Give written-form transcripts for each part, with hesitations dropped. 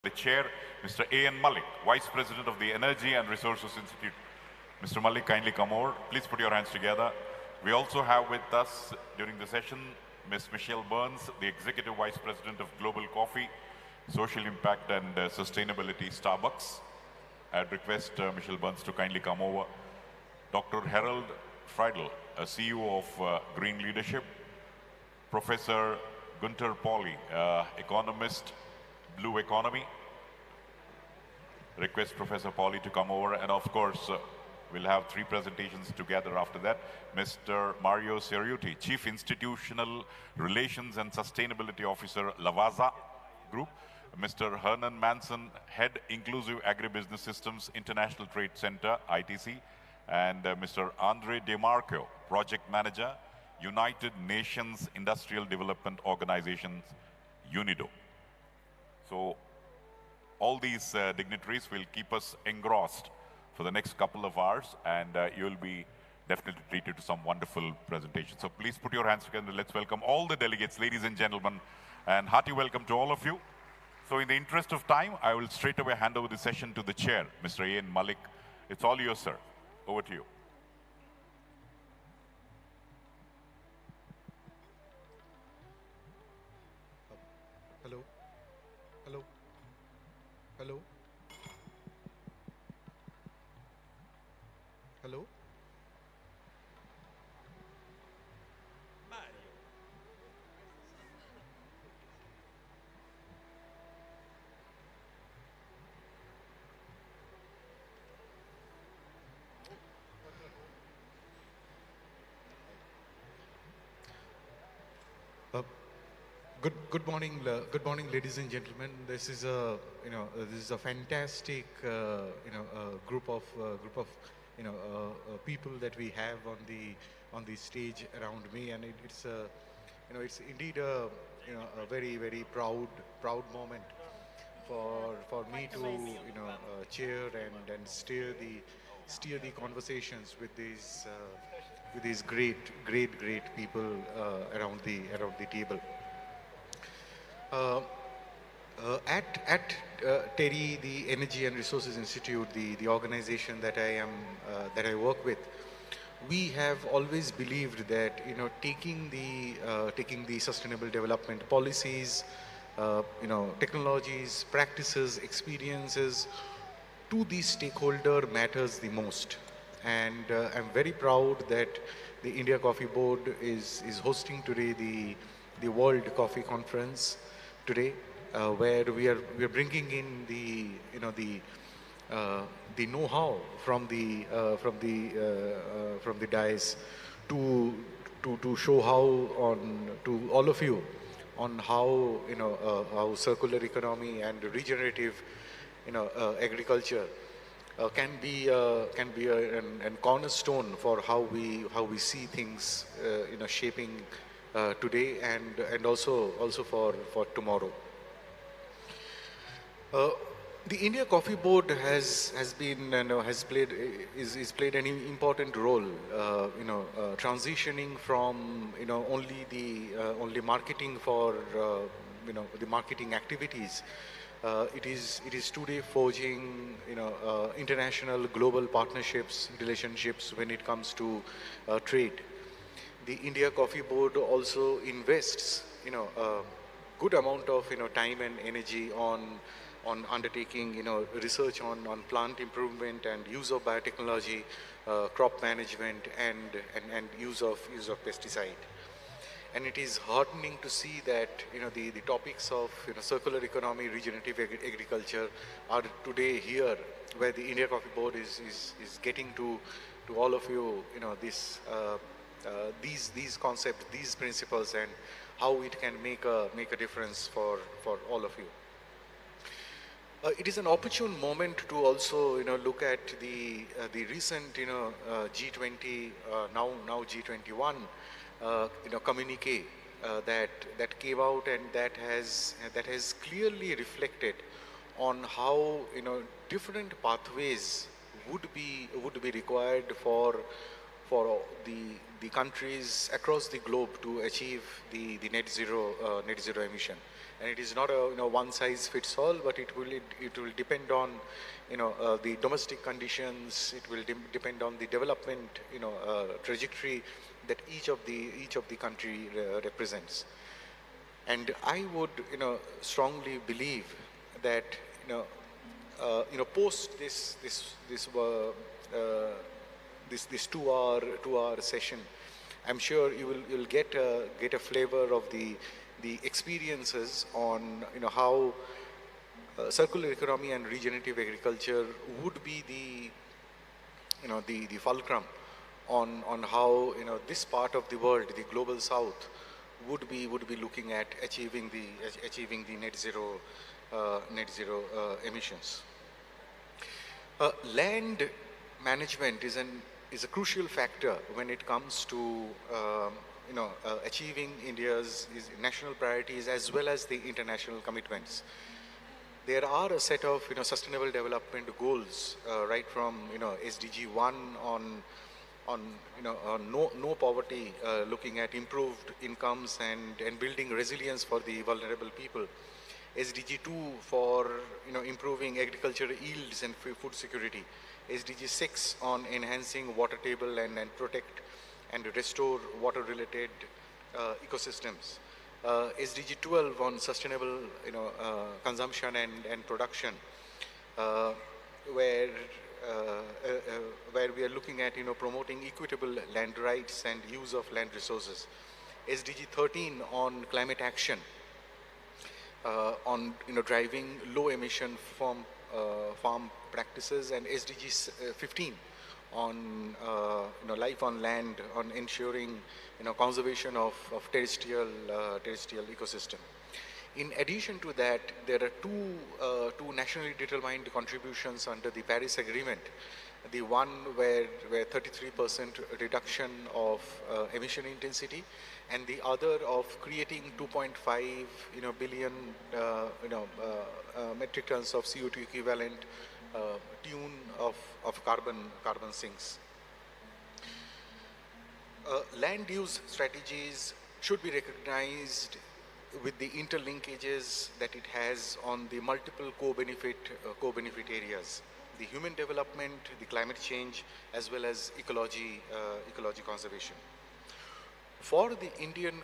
The chair, Mr. A.N. Malik, Vice President of the Energy and Resources Institute. Mr. Malik, kindly come over. Please put your hands together. We also have with us during the session, Ms. Michelle Burns, the Executive Vice President of Global Coffee, Social Impact and Sustainability, Starbucks. I'd request Michelle Burns to kindly come over. Dr. Harold Friedel, CEO of Green Leadership. Professor Gunter Pauli, economist, Blue Economy. Request Professor Pauli to come over, and of course, we'll have three presentations together after that. Mr. Mario Cerruti, Chief Institutional Relations and Sustainability Officer, Lavazza Group. Mr. Hernan Manson, Head Inclusive Agribusiness Systems, International Trade Center, ITC. And Mr. Andre DeMarco, Project Manager, United Nations Industrial Development Organization, UNIDO. So all these dignitaries will keep us engrossed for the next couple of hours, and you'll be definitely treated to some wonderful presentations. So please put your hands together. Let's welcome all the delegates, ladies and gentlemen, and hearty welcome to all of you. So in the interest of time, I will straight away hand over the session to the chair, Mr. A.N. Malik. It's all yours, sir. Over to you. Hello. Hello. Hello. Hello. Good morning, ladies and gentlemen. This is a fantastic group of people that we have on the stage around me, and it's indeed a very proud moment for me to chair and steer the conversations with these great people around the table. At TERI, the Energy and Resources Institute, the organization that I work with, we have always believed that taking the sustainable development policies, technologies, practices, experiences to the stakeholder matters the most. And I'm very proud that the India Coffee Board is hosting today the World Coffee Conference today, where we are bringing in the know-how from the dais to show to all of you on how how circular economy and regenerative agriculture can be a cornerstone for how we see things shaping today and also for tomorrow. The India Coffee Board has played an important role, transitioning from only marketing for the marketing activities. It is today forging international global partnerships, relationships when it comes to trade. The India Coffee Board also invests a good amount of time and energy on undertaking research on plant improvement and use of biotechnology, crop management and use of pesticide. And it is heartening to see that the topics of circular economy, regenerative agriculture are today here, where the India Coffee Board is getting to all of you these concepts, these principles, and how it can make a difference for all of you. It is an opportune moment to also look at the recent G20 now G21 communique that came out, and that has clearly reflected on how different pathways would be required for the countries across the globe to achieve the net zero emission. and it is not a one size fits all, but it will depend on the domestic conditions. It will depend on the development trajectory that each of the country represents. And I would strongly believe that post this 2 hour session, I'm sure you'll get a flavor of the experiences on how circular economy and regenerative agriculture would be the fulcrum on how this part of the world, the global south, would be looking at achieving the net zero emissions. Land management is a crucial factor when it comes to achieving India's national priorities as well as the international commitments. There are a set of sustainable development goals, right from SDG 1 on no poverty, looking at improved incomes and building resilience for the vulnerable people. SDG 2 for improving agricultural yields and food security. SDG 6 on enhancing water table and protect and restore water-related ecosystems. SDG 12 on sustainable consumption and production, where we are looking at promoting equitable land rights and use of land resources. SDG 13 on climate action, on driving low emission farm practices, and SDG 15 on life on land, on ensuring conservation of terrestrial ecosystem. In addition to that, there are two nationally determined contributions under the Paris Agreement. The one where 33% reduction of emission intensity, and the other of creating 2.5 billion metric tons of CO2 equivalent tune of carbon sinks. Land use strategies should be recognized with the interlinkages that it has on the multiple co-benefit areas: the human development, the climate change, as well as ecology conservation. For the Indian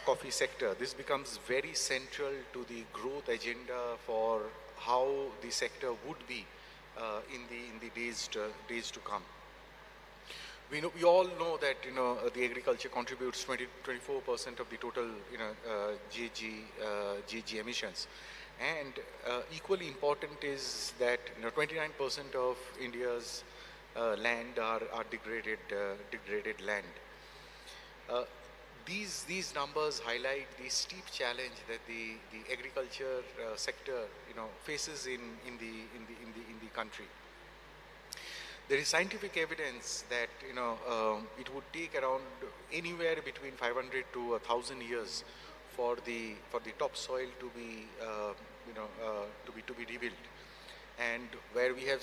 coffee sector, this becomes very central to the growth agenda for how the sector would be in the days to come. We all know that the agriculture contributes 24% of the total GHG emissions, and equally important is that 29% of India's land are degraded land. These numbers highlight the steep challenge that the agriculture sector faces in the country. There is scientific evidence that it would take around anywhere between 500 to 1,000 years for the topsoil to be rebuilt, and where we have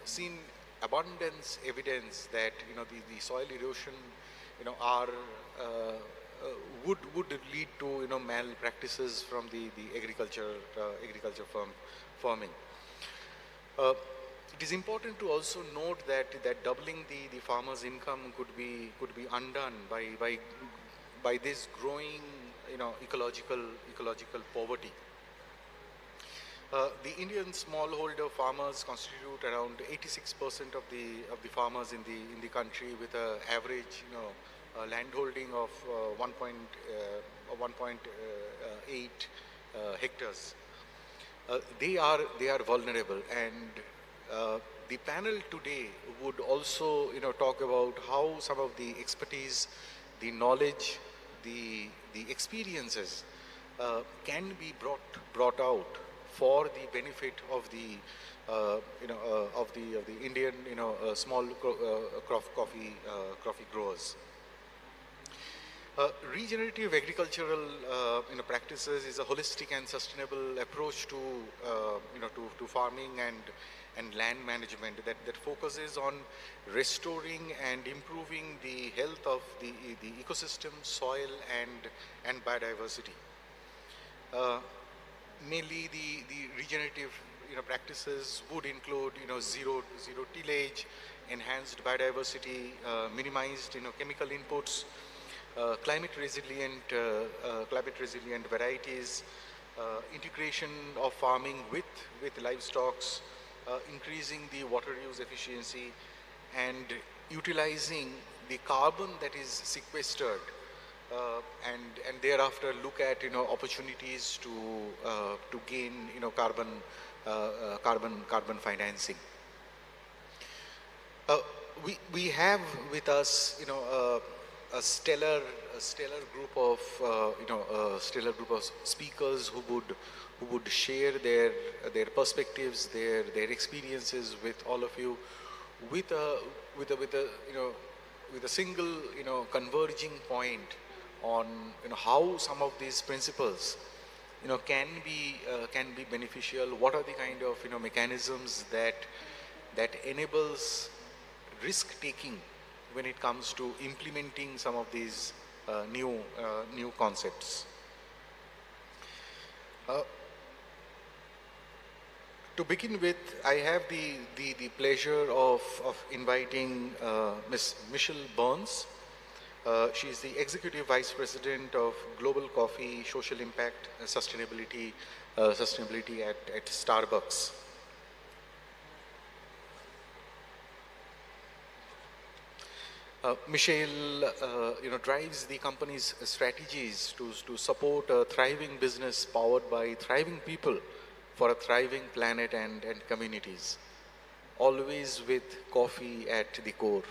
seen abundance evidence that the soil erosion would lead to malpractices from the agriculture farming. It is important to also note that doubling the farmer's income could be undone by this growing ecological poverty. The Indian smallholder farmers constitute around 86% of the farmers in the country, with an average land holding of 1.8 hectares. They are vulnerable, and the panel today would also talk about how some of the expertise, the knowledge, the experiences can be brought out for the benefit of the Indian small coffee growers. Regenerative agricultural practices is a holistic and sustainable approach to farming and land management that focuses on restoring and improving the health of the ecosystem, soil, and biodiversity. Mainly the regenerative practices would include zero tillage, enhanced biodiversity, minimized chemical inputs, climate resilient varieties, integration of farming with livestock, increasing the water use efficiency, and utilizing the carbon that is sequestered, and thereafter look at opportunities to gain carbon financing. We have with us a stellar group of speakers who would share their perspectives, their experiences with all of you, with a single converging point on how some of these principles can be beneficial. What are the kind of mechanisms that enables risk taking when it comes to implementing some of these new concepts. To begin with, I have the pleasure of inviting Ms. Michelle Burns. She is the Executive Vice President of Global Coffee Social Impact and Sustainability at Starbucks. Michelle, drives the company's strategies to support a thriving business powered by thriving people for a thriving planet and communities, always with coffee at the core.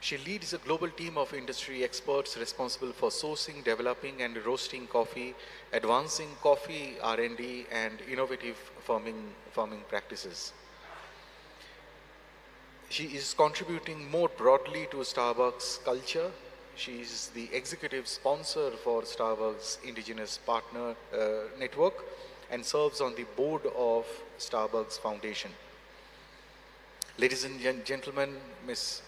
She leads a global team of industry experts responsible for sourcing, developing, and roasting coffee, advancing coffee R&D, and innovative farming practices. She is contributing more broadly to Starbucks culture. She is the executive sponsor for Starbucks Indigenous Partner Network and serves on the board of Starbucks Foundation. Ladies and gentlemen, Ms.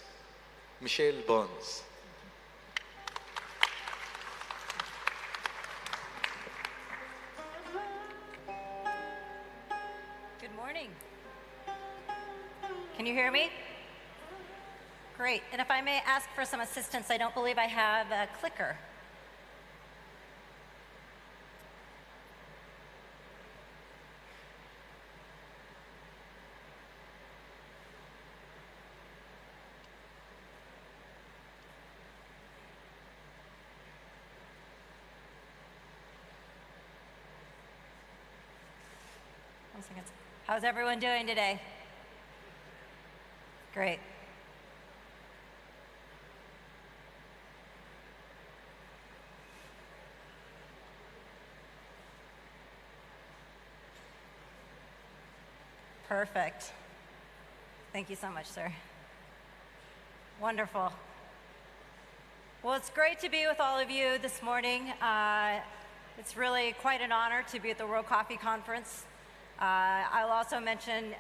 Michelle Burns. Good morning. Can you hear me? Great. And if I may ask for some assistance, I don't believe I have a clicker. One second. How's everyone doing today? Great. Perfect. Thank you so much, sir. Wonderful. Well, it's great to be with all of you this morning. It's really quite an honor to be at the World Coffee Conference. I'll also mention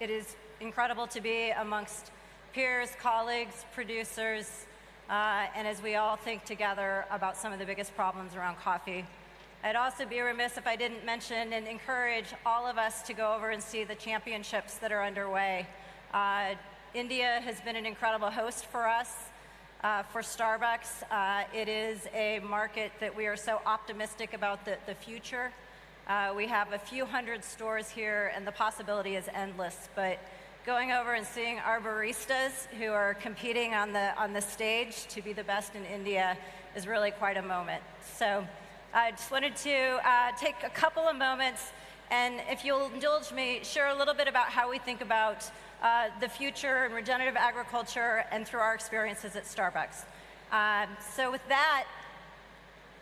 it is incredible to be amongst peers, colleagues, producers, and as we all think together about some of the biggest problems around coffee. I'd also be remiss if I didn't mention and encourage all of us to go over and see the championships that are underway. India has been an incredible host for us, for Starbucks. It is a market that we are so optimistic about the future. We have a few hundred stores here, and the possibility is endless. But going over and seeing our baristas who are competing on the stage to be the best in India is really quite a moment. So I just wanted to take a couple of moments, and if you'll indulge me, share a little bit about how we think about the future in regenerative agriculture and through our experiences at Starbucks. So with that,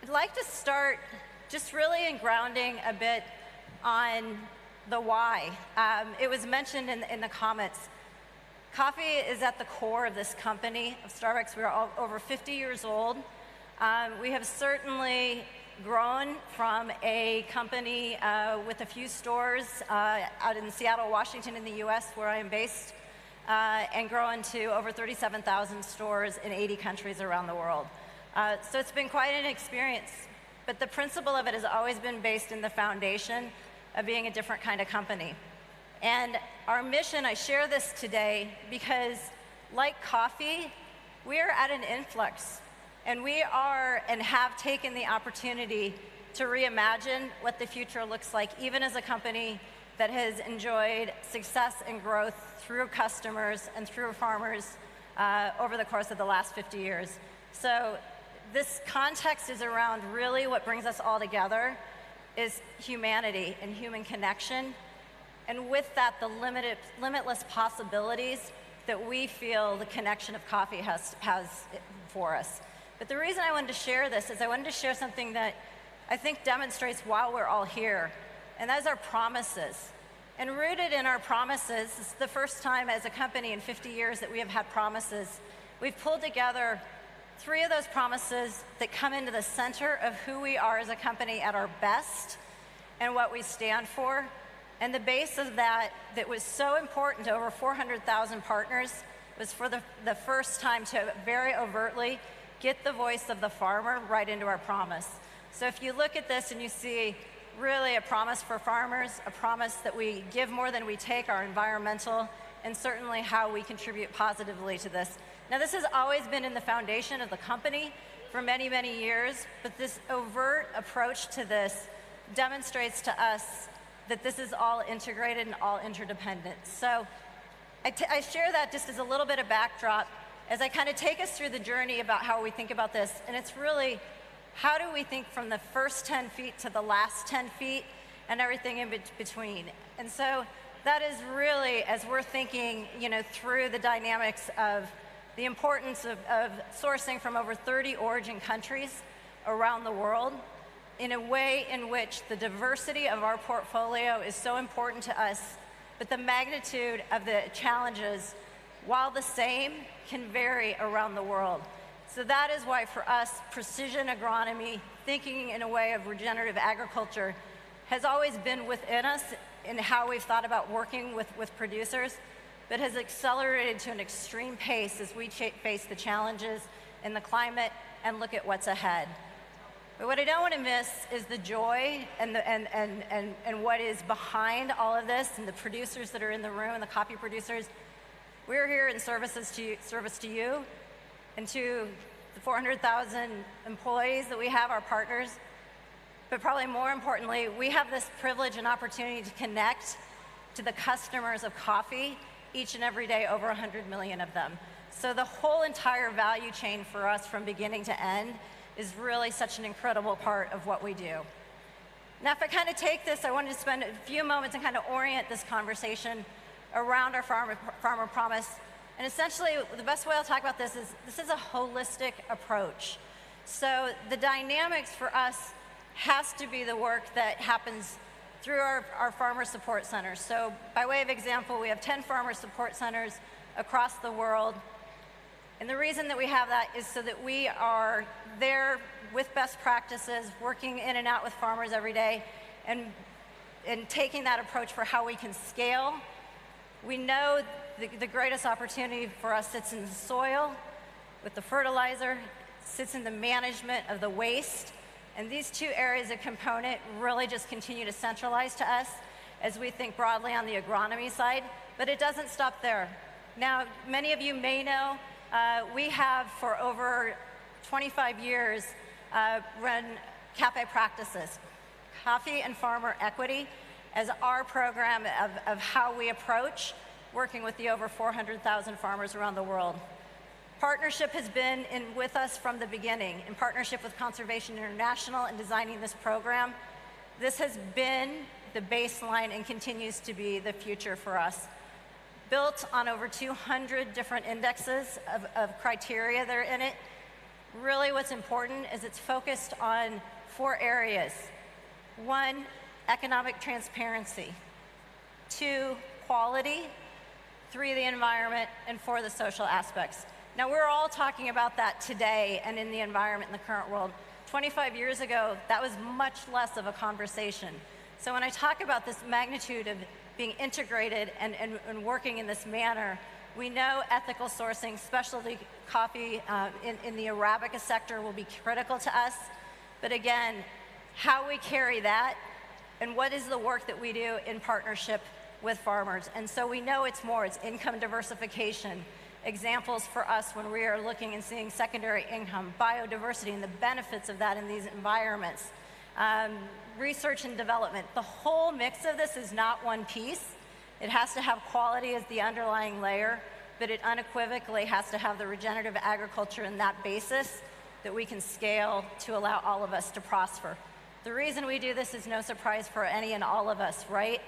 I'd like to start just really in grounding a bit on the why. It was mentioned in the comments. Coffee is at the core of this company, of Starbucks. We are over 50 years old. We have certainly grown from a company with a few stores out in Seattle, Washington in the US, where I am based, and grown to over 37,000 stores in 80 countries around the world. So it's been quite an experience. but the principle of it has always been based in the foundation of being a different kind of company. And our mission, I share this today because, like coffee, we are at an influx, and we are and have taken the opportunity to reimagine what the future looks like, even as a company that has enjoyed success and growth through customers and through farmers over the course of the last 50 years. So this context is around really what brings us all together is humanity and human connection, and with that, the limitless possibilities that we feel the connection of coffee has for us. But the reason I wanted to share this is I wanted to share something that I think demonstrates why we're all here, and that is our promises. And rooted in our promises, this is the first time as a company in 50 years that we have had promises. We've pulled together 3 of those promises that come into the center of who we are as a company at our best and what we stand for. And the base of that was so important to over 400,000 partners was for the first time to very overtly get the voice of the farmer right into our promise. So if you look at this and you see really a promise for farmers, a promise that we give more than we take, our environmental, and certainly how we contribute positively to this. Now, this has always been in the foundation of the company for many, many years, but this overt approach to this demonstrates to us that this is all integrated and all interdependent. So I share that just as a little bit of backdrop as I kind of take us through the journey about how we think about this. And it's really, how do we think from the first 10 feet to the last 10 feet and everything in between? And so that is really, as we're thinking, through the dynamics of the importance of sourcing from over 30 origin countries around the world, in a way in which the diversity of our portfolio is so important to us, but the magnitude of the challenges, while the same, can vary around the world. So that is why for us, precision agronomy, thinking in a way of regenerative agriculture, has always been within us in how we've thought about working with producers, but has accelerated to an extreme pace as we face the challenges in the climate and look at what's ahead. But what I don't want to miss is the joy and what is behind all of this, and the producers that are in the room, and the coffee producers. We're here in service to you and to the 400,000 employees that we have, our partners. But probably more importantly, we have this privilege and opportunity to connect to the customers of coffee each and every day, over 100 million of them. So the whole entire value chain for us from beginning to end is really such an incredible part of what we do. Now, if I kind of take this, I wanted to spend a few moments and kind of orient this conversation around our farmer promise. And essentially, the best way I'll talk about this is a holistic approach. So the dynamics for us has to be the work that happens through our farmer support centers. So by way of example, we have 10 farmer support centers across the world. And the reason that we have that is so that we are there with best practices, working in and out with farmers every day, and taking that approach for how we can scale. We know the greatest opportunity for us sits in the soil with the fertilizer, sits in the management of the waste, and these 2 areas of component really just continue to centralize to us as we think broadly on the agronomy side, but it doesn't stop there. Now, many of you may know we have, for over 25 years, run CAFE practices, Coffee and Farmer Equity, as our program of how we approach working with the over 400,000 farmers around the world. Partnership has been with us from the beginning, in partnership with Conservation International in designing this program. This has been the baseline and continues to be the future for us. Built on over 200 different indexes of criteria that are in it. Really what's important is it's focused on 4 areas. 1, economic transparency. 2, quality. 3, the environment. And 4, the social aspects. Now, we're all talking about that today and in the environment in the current world. 25 years ago, that was much less of a conversation. So when I talk about this magnitude of being integrated and working in this manner, we know ethical sourcing, specialty coffee in the Arabica sector will be critical to us. But again, how we carry that and what is the work that we do in partnership with farmers. And so we know it's more, it's income diversification, examples for us when we are looking and seeing secondary income, biodiversity and the benefits of that in these environments, research and development. The whole mix of this is not one piece. It has to have quality as the underlying layer, but it unequivocally has to have the regenerative agriculture in that basis that we can scale to allow all of us to prosper. The reason we do this is no surprise for any and all of us, right?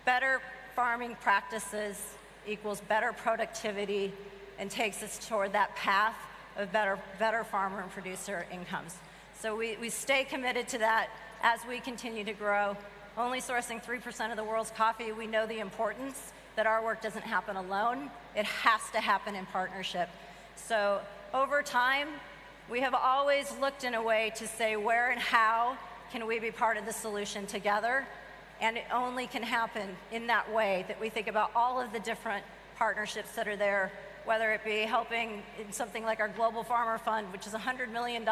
Better farming practices equals better productivity and takes us toward that path of better farmer and producer incomes. So we stay committed to that as we continue to grow. Only sourcing 3% of the world's coffee, we know the importance that our work doesn't happen alone. It has to happen in partnership. So over time, we have always looked in a way to say where and how can we be part of the solution together. And it only can happen in that way that we think about all of the different partnerships that are there, whether it be helping in something like our Global Farmer Fund, which is a $100 million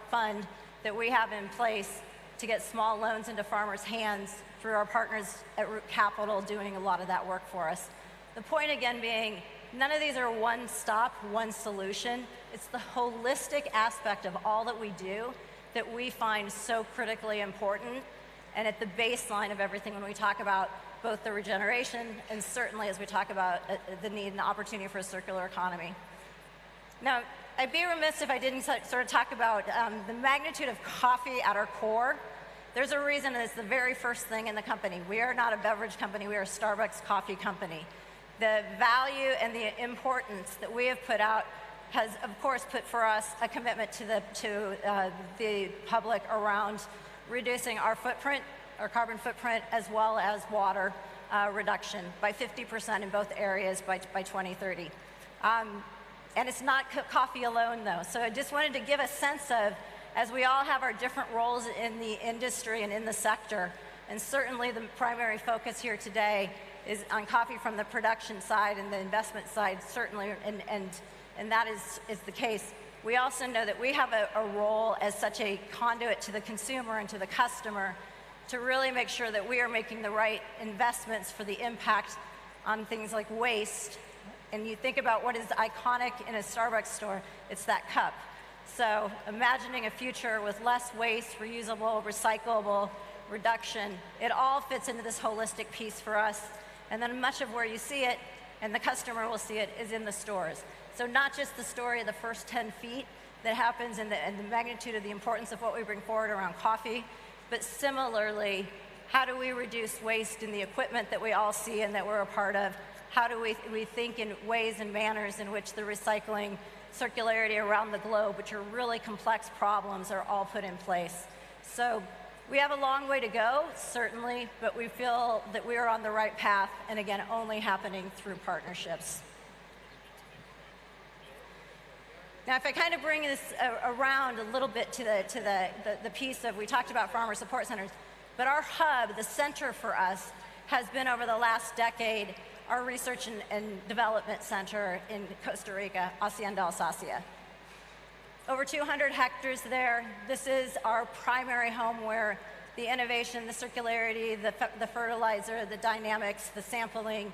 fund that we have in place to get small loans into farmers' hands through our partners at Root Capital doing a lot of that work for us. The point again being, none of these are one stop, one solution. It's the holistic aspect of all that we do that we find so critically important and at the baseline of everything when we talk about both the regeneration and certainly as we talk about the need and the opportunity for a circular economy. Now, I'd be remiss if I didn't sort of talk about the magnitude of coffee at our core. There's a reason it's the very first thing in the company. We are not a beverage company, we are a Starbucks coffee company. The value and the importance that we have put out has, of course, put for us a commitment to the public around reducing our footprint, our carbon footprint, as well as water reduction by 50% in both areas by 2030. And it's not coffee alone, though. So I just wanted to give a sense of, as we all have our different roles in the industry and in the sector, and certainly the primary focus here today is on coffee from the production side and the investment side, certainly, and that is the case. We also know that we have a role as such a conduit to the consumer and to the customer to really make sure that we are making the right investments for the impact on things like waste. And you think about what is iconic in a Starbucks store, it's that cup. So imagining a future with less waste, reusable, recyclable, reduction, it all fits into this holistic piece for us. And then much of where you see it, and the customer will see it, is in the stores. So not just the story of the first 10 feet that happens and the magnitude of the importance of what we bring forward around coffee, but similarly, how do we reduce waste in the equipment that we all see and that we're a part of? How do we think in ways and manners in which the recycling, circularity around the globe, which are really complex problems, are all put in place? So we have a long way to go, certainly, but we feel that we are on the right path, and again, only happening through partnerships. Now, if I kind of bring this around a little bit to the piece of, we talked about farmer support centers, but our hub, the center for us, has been over the last decade our research and development center in Costa Rica, Hacienda Alsacia. Over 200 hectares there. This is our primary home where the innovation, the circularity, the fertilizer, the dynamics, the sampling,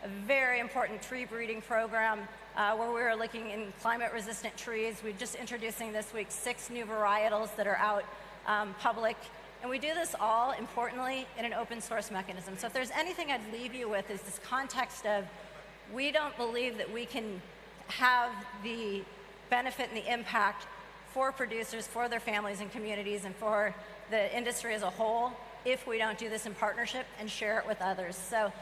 a very important tree breeding program where we are looking in climate-resistant trees. We're just introducing this week 6 new varietals that are out public. And we do this all, importantly, in an open source mechanism. So if there's anything I'd leave you with is this context of, we don't believe that we can have the benefit and the impact for producers, for their families and communities, and for the industry as a whole if we don't do this in partnership and share it with others. So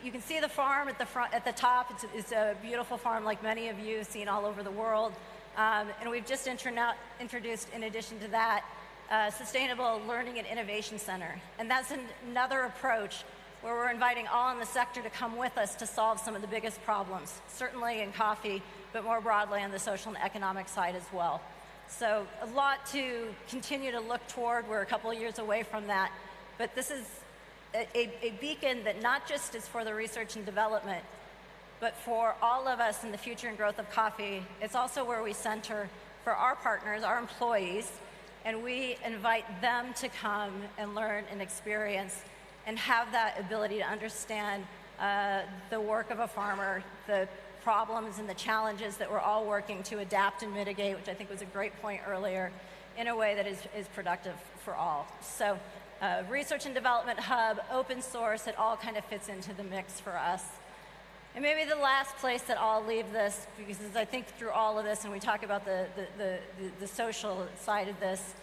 you can see the farm at the top. It's a beautiful farm like many of you have seen all over the world. And we've just introduced, in addition to that, Sustainable Learning and Innovation Center. And that's another approach where we're inviting all in the sector to come with us to solve some of the biggest problems, certainly in coffee, but more broadly on the social and economic side as well. So a lot to continue to look toward. We're a couple of years away from that. But this is a beacon that not just is for the research and development, but for all of us in the future and growth of coffee. It's also where we center for our partners, our employees, and we invite them to come and learn and experience and have that ability to understand the work of a farmer, the problems and the challenges that we're all working to adapt and mitigate, which I think was a great point earlier, in a way that is productive for all. So research and development hub, open source, it all kind of fits into the mix for us. And maybe the last place that I'll leave this, because as I think through all of this and we talk about the social side of this,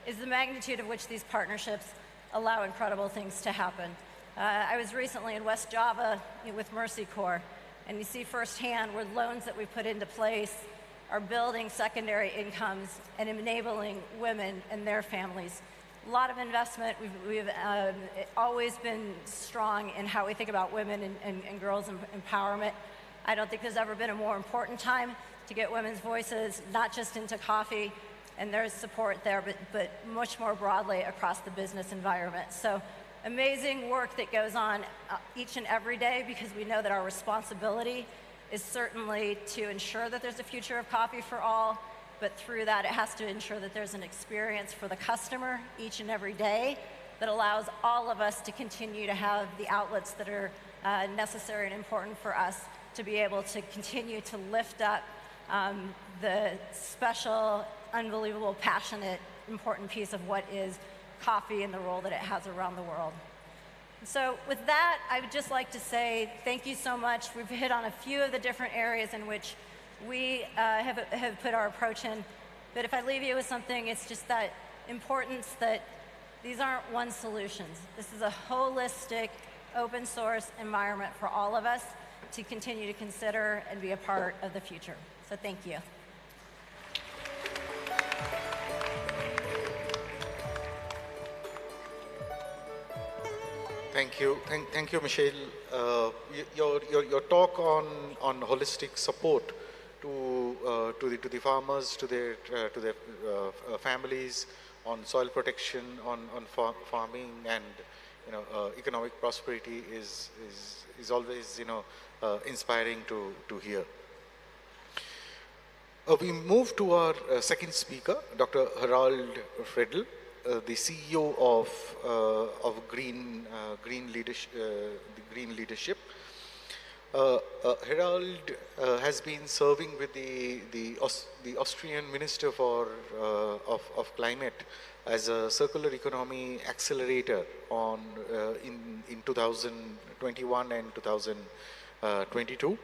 is the magnitude of which these partnerships allow incredible things to happen. I was recently in West Java with Mercy Corps, and you see firsthand where loans that we put into place are building secondary incomes and enabling women and their families. A lot of investment. We've always been strong in how we think about women and girls empowerment. I don't think there's ever been a more important time to get women's voices, not just into coffee, and there's support there, but much more broadly across the business environment. So amazing work that goes on each and every day, because we know that our responsibility is certainly to ensure that there's a future of coffee for all, but through that it has to ensure that there's an experience for the customer each and every day that allows all of us to continue to have the outlets that are necessary and important for us to be able to continue to lift up the special, unbelievable, passionate, important piece of what is coffee and the role that it has around the world. So with that, I would just like to say thank you so much. We've hit on a few of the different areas in which we have put our approach in. But if I leave you with something, it's just that importance that these aren't one solutions. This is a holistic, open source environment for all of us to continue to consider and be a part of the future. So thank you. Thank you, thank you, Michelle. Your talk on holistic support to the farmers, to their families, on soil protection, on farming, and economic prosperity is always inspiring to hear. We move to our second speaker, Dr. Harald Fredel, the CEO of Green Leadership. Harald has been serving with the Austrian Minister of Climate as a circular economy accelerator in 2021 and 2022.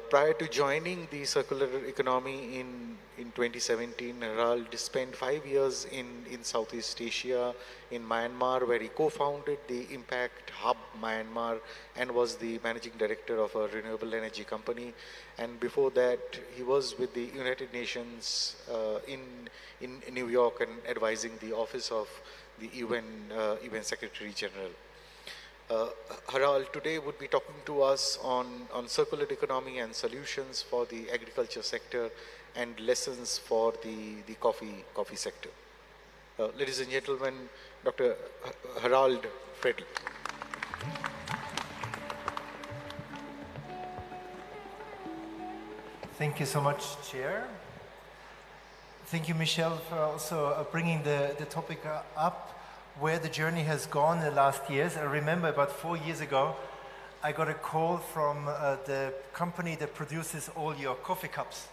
Prior to joining the circular economy in 2017, Harald spent 5 years in Southeast Asia, in Myanmar, where he co-founded the Impact Hub Myanmar and was the managing director of a renewable energy company. And before that, he was with the United Nations in New York and advising the office of the UN Secretary General. Harald today would be talking to us on circular economy and solutions for the agriculture sector and lessons for the coffee sector. Ladies and gentlemen, Dr. Harald Fredel. Thank you so much, Chair. Thank you, Michelle, for also bringing the topic up, where the journey has gone in the last years. I remember about 4 years ago, I got a call from the company that produces all your coffee cups.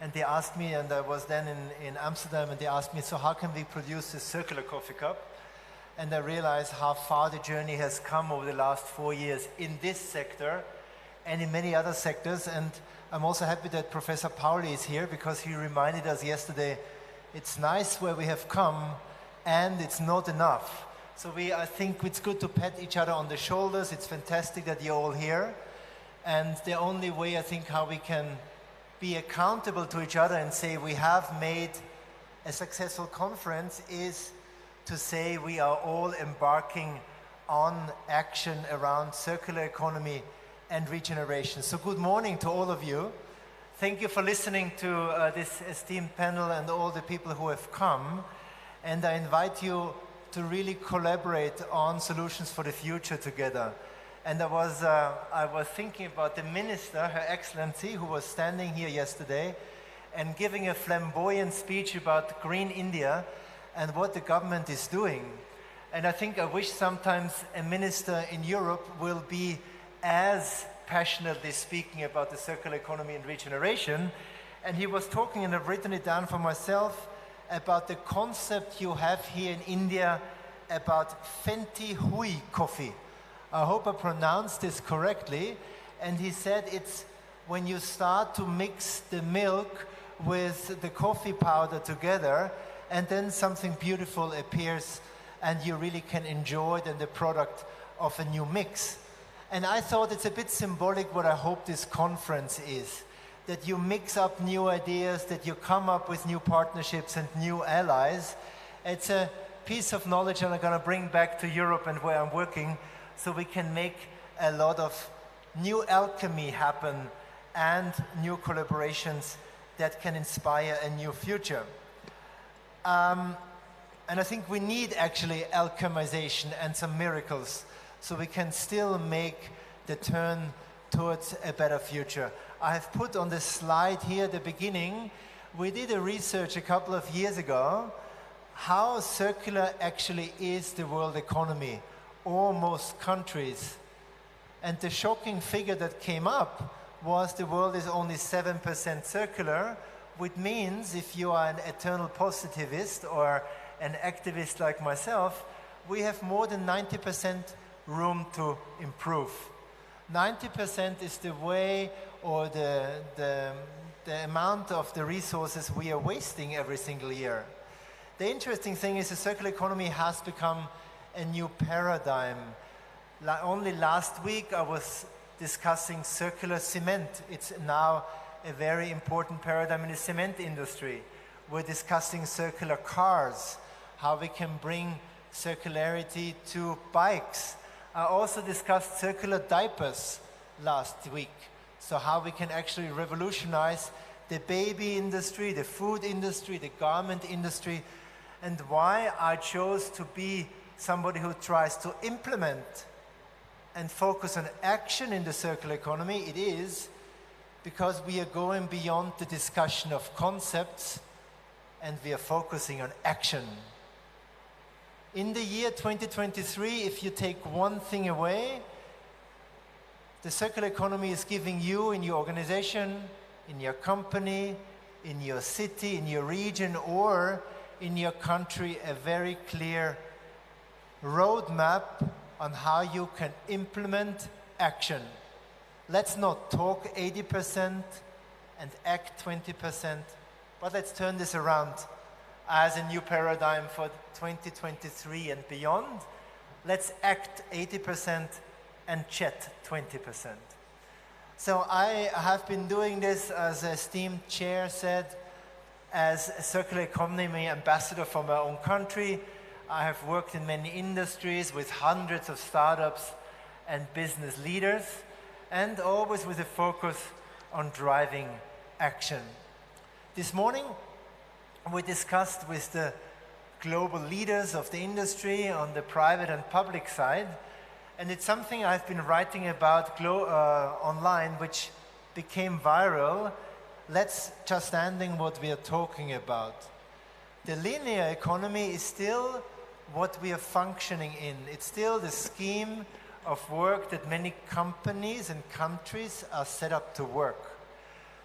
And they asked me, and I was then in Amsterdam, and they asked me, so how can we produce a circular coffee cup? And I realized how far the journey has come over the last 4 years in this sector and in many other sectors. And I'm also happy that Professor Pauli is here, because he reminded us yesterday, it's nice where we have come, and it's not enough. So I think it's good to pat each other on the shoulders. It's fantastic that you're all here. And the only way, I think, how we can be accountable to each other and say we have made a successful conference is to say we are all embarking on action around circular economy and regeneration. So good morning to all of you. Thank you for listening to this esteemed panel and all the people who have come. And I invite you to really collaborate on solutions for the future together. And I was thinking about the minister, Her Excellency, who was standing here yesterday, and giving a flamboyant speech about Green India and what the government is doing. And I think I wish sometimes a minister in Europe will be as passionately speaking about the circular economy and regeneration. And he was talking, and I've written it down for myself, about the concept you have here in India about Fenty Hui coffee. I hope I pronounced this correctly. And he said it's when you start to mix the milk with the coffee powder together, and then something beautiful appears and you really can enjoy then the product of a new mix. And I thought it's a bit symbolic what I hope this conference is, that you mix up new ideas, that you come up with new partnerships and new allies. It's a piece of knowledge that I'm going to bring back to Europe and where I'm working, so we can make a lot of new alchemy happen and new collaborations that can inspire a new future. And I think we need actually alchemization and some miracles so we can still make the turn towards a better future. I have put on the slide here at the beginning, we did a research a couple of years ago how circular actually is the world economy, or most countries. And the shocking figure that came up was the world is only 7% circular, which means if you are an eternal positivist or an activist like myself, we have more than 90% room to improve. 90% is the way or the amount of the resources we are wasting every single year. The interesting thing is the circular economy has become a new paradigm. Only last week I was discussing circular cement. It's now a very important paradigm in the cement industry. We're discussing circular cars, how we can bring circularity to bikes. I also discussed circular diapers last week. So how we can actually revolutionize the baby industry, the food industry, the garment industry, and why I chose to be somebody who tries to implement and focus on action in the circular economy. It is because we are going beyond the discussion of concepts and we are focusing on action. In the year 2023, if you take one thing away, the circular economy is giving you in your organization, in your company, in your city, in your region, or in your country, a very clear roadmap on how you can implement action. Let's not talk 80% and act 20%, but let's turn this around as a new paradigm for 2023 and beyond. Let's act 80% and chat 20%. So I have been doing this, as a esteemed chair said, as a circular economy ambassador for my own country. I have worked in many industries with hundreds of startups and business leaders, and always with a focus on driving action. This morning, we discussed with the global leaders of the industry on the private and public side, and it's something I've been writing about online, which became viral. Let's just understand what we are talking about. The linear economy is still what we are functioning in. It's still the scheme of work that many companies and countries are set up to work.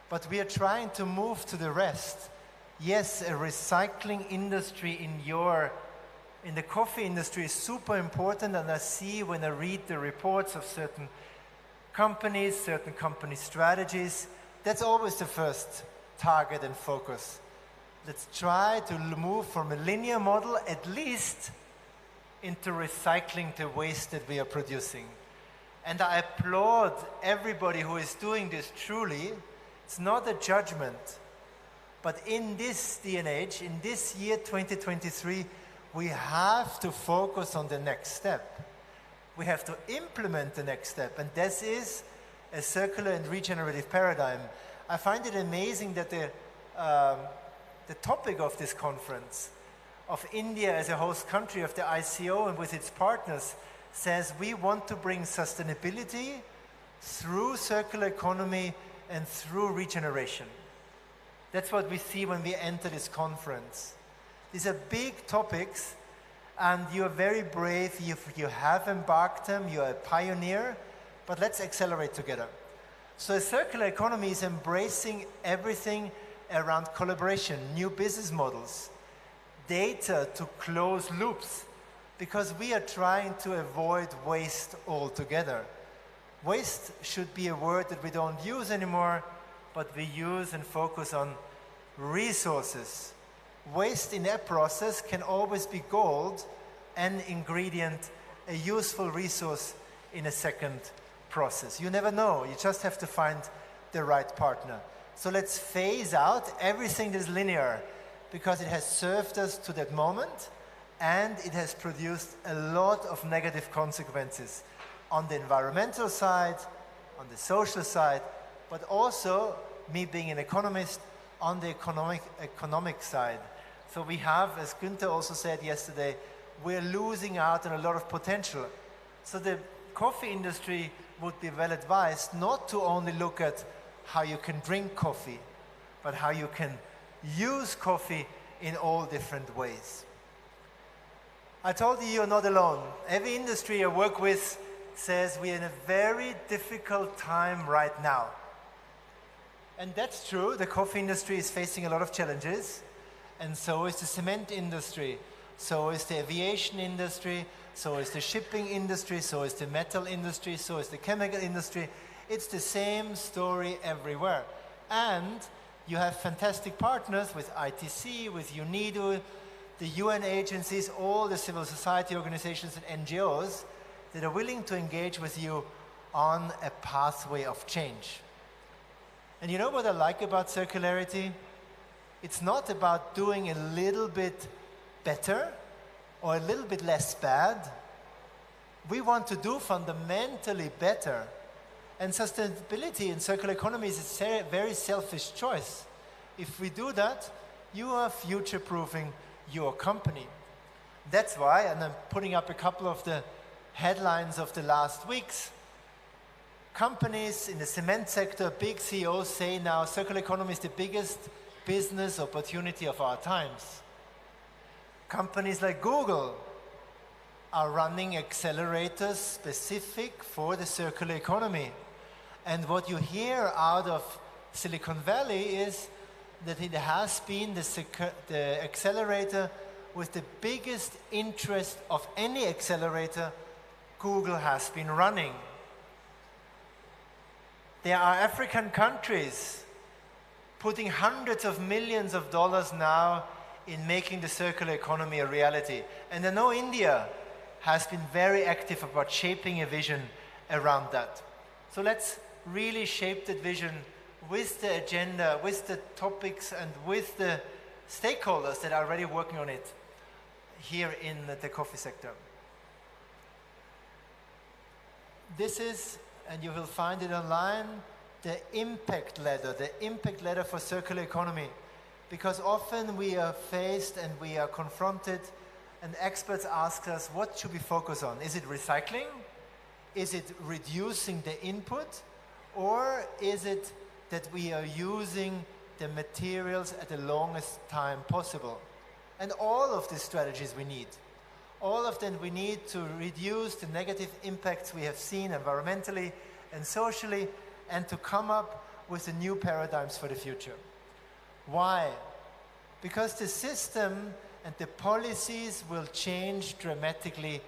But we are trying to move to the rest. Yes, a recycling industry in the coffee industry is super important, and I see when I read the reports of certain company strategies, that's always the first target and focus. Let's try to move from a linear model at least into recycling the waste that we are producing. And I applaud everybody who is doing this truly. It's not a judgment, but in this day and age, in this year 2023, we have to focus on the next step. We have to implement the next step, and this is a circular and regenerative paradigm. I find it amazing that the topic of this conference, of India as a host country of the ICO and with its partners, says we want to bring sustainability through circular economy and through regeneration. That's what we see when we enter this conference. These are big topics, and you're very brave. You have embarked them, you're a pioneer, but let's accelerate together. So a circular economy is embracing everything around collaboration, new business models, data to close loops, because we are trying to avoid waste altogether. Waste should be a word that we don't use anymore, but we use and focus on resources. Waste in that process can always be gold, an ingredient, a useful resource in a second process. You never know, you just have to find the right partner. So let's phase out everything that is linear, because it has served us to that moment, and it has produced a lot of negative consequences on the environmental side, on the social side, but also, me being an economist, on the economic side. So we have, as Günther also said yesterday, we're losing out on a lot of potential. So the coffee industry would be well advised not to only look at how you can drink coffee, but how you can use coffee in all different ways. I told you you're not alone. Every industry I work with says we're in a very difficult time right now. And that's true, the coffee industry is facing a lot of challenges, and so is the cement industry, so is the aviation industry, so is the shipping industry, so is the metal industry, so is the chemical industry. It's the same story everywhere. And you have fantastic partners with ITC, with UNIDO, the UN agencies, all the civil society organizations and NGOs that are willing to engage with you on a pathway of change. And you know what I like about circularity? It's not about doing a little bit better or a little bit less bad. We want to do fundamentally better. And sustainability in circular economy is a very selfish choice. If we do that, you are future-proofing your company. That's why, and I'm putting up a couple of the headlines of the last weeks, companies in the cement sector, big CEOs say now circular economy is the biggest business opportunity of our times. Companies like Google are running accelerators specific for the circular economy. And what you hear out of Silicon Valley is that it has been the accelerator with the biggest interest of any accelerator Google has been running. There are African countries putting hundreds of millions of dollars now in making the circular economy a reality. And I know India has been very active about shaping a vision around that. So let's really shape that vision with the agenda, with the topics, and with the stakeholders that are already working on it here in the coffee sector. This is, and you will find it online, the impact ladder for circular economy. Because often we are faced and we are confronted, and experts ask us, what should we focus on? Is it recycling? Is it reducing the input? Or is it that we are using the materials at the longest time possible? And all of these strategies we need. All of them we need to reduce the negative impacts we have seen environmentally and socially, and to come up with the new paradigms for the future. Why? Because the system and the policies will change dramatically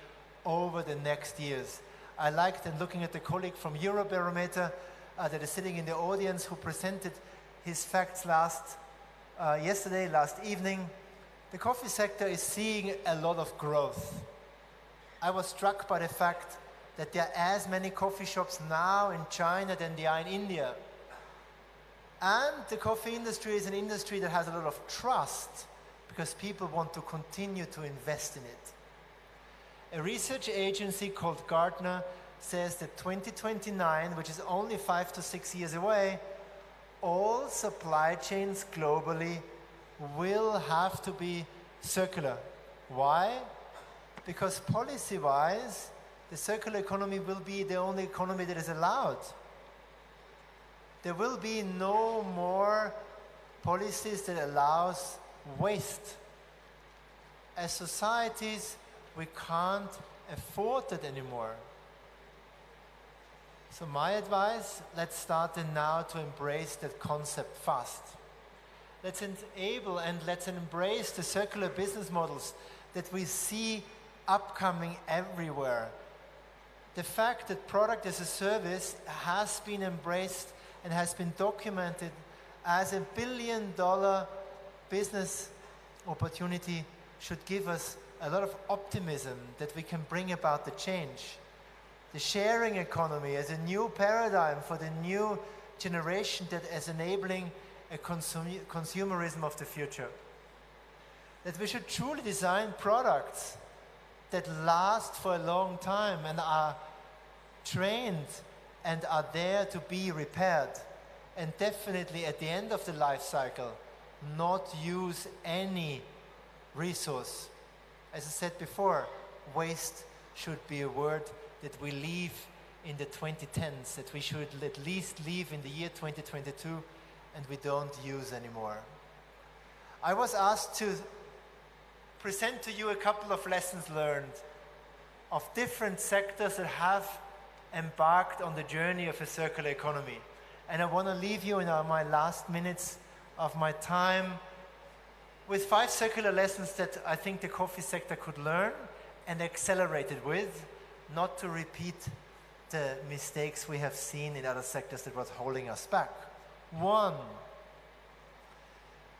over the next years. I liked, and looking at the colleague from Eurobarometer that is sitting in the audience, who presented his facts last evening. The coffee sector is seeing a lot of growth. I was struck by the fact that there are as many coffee shops now in China than there are in India. And the coffee industry is an industry that has a lot of trust because people want to continue to invest in it. A research agency called Gartner says that 2029, which is only 5 to 6 years away, all supply chains globally will have to be circular. Why? Because policy-wise, the circular economy will be the only economy that is allowed. There will be no more policies that allows waste. As societies, we can't afford it anymore. So my advice, let's start now to embrace that concept fast. Let's enable and let's embrace the circular business models that we see upcoming everywhere. The fact that product as a service has been embraced and has been documented as a billion-dollar business opportunity should give us a lot of optimism that we can bring about the change. The sharing economy as a new paradigm for the new generation that is enabling a consumerism of the future. That we should truly design products that last for a long time and are trained and are there to be repaired, and definitely at the end of the life cycle not use any resource. As I said before, waste should be a word that we leave in the 2010s, that we should at least leave in the year 2022 and we don't use anymore. I was asked to present to you a couple of lessons learned of different sectors that have embarked on the journey of a circular economy. And I want to leave you in my last minutes of my time with 5 circular lessons that I think the coffee sector could learn and accelerate it with, not to repeat the mistakes we have seen in other sectors that was holding us back. 1,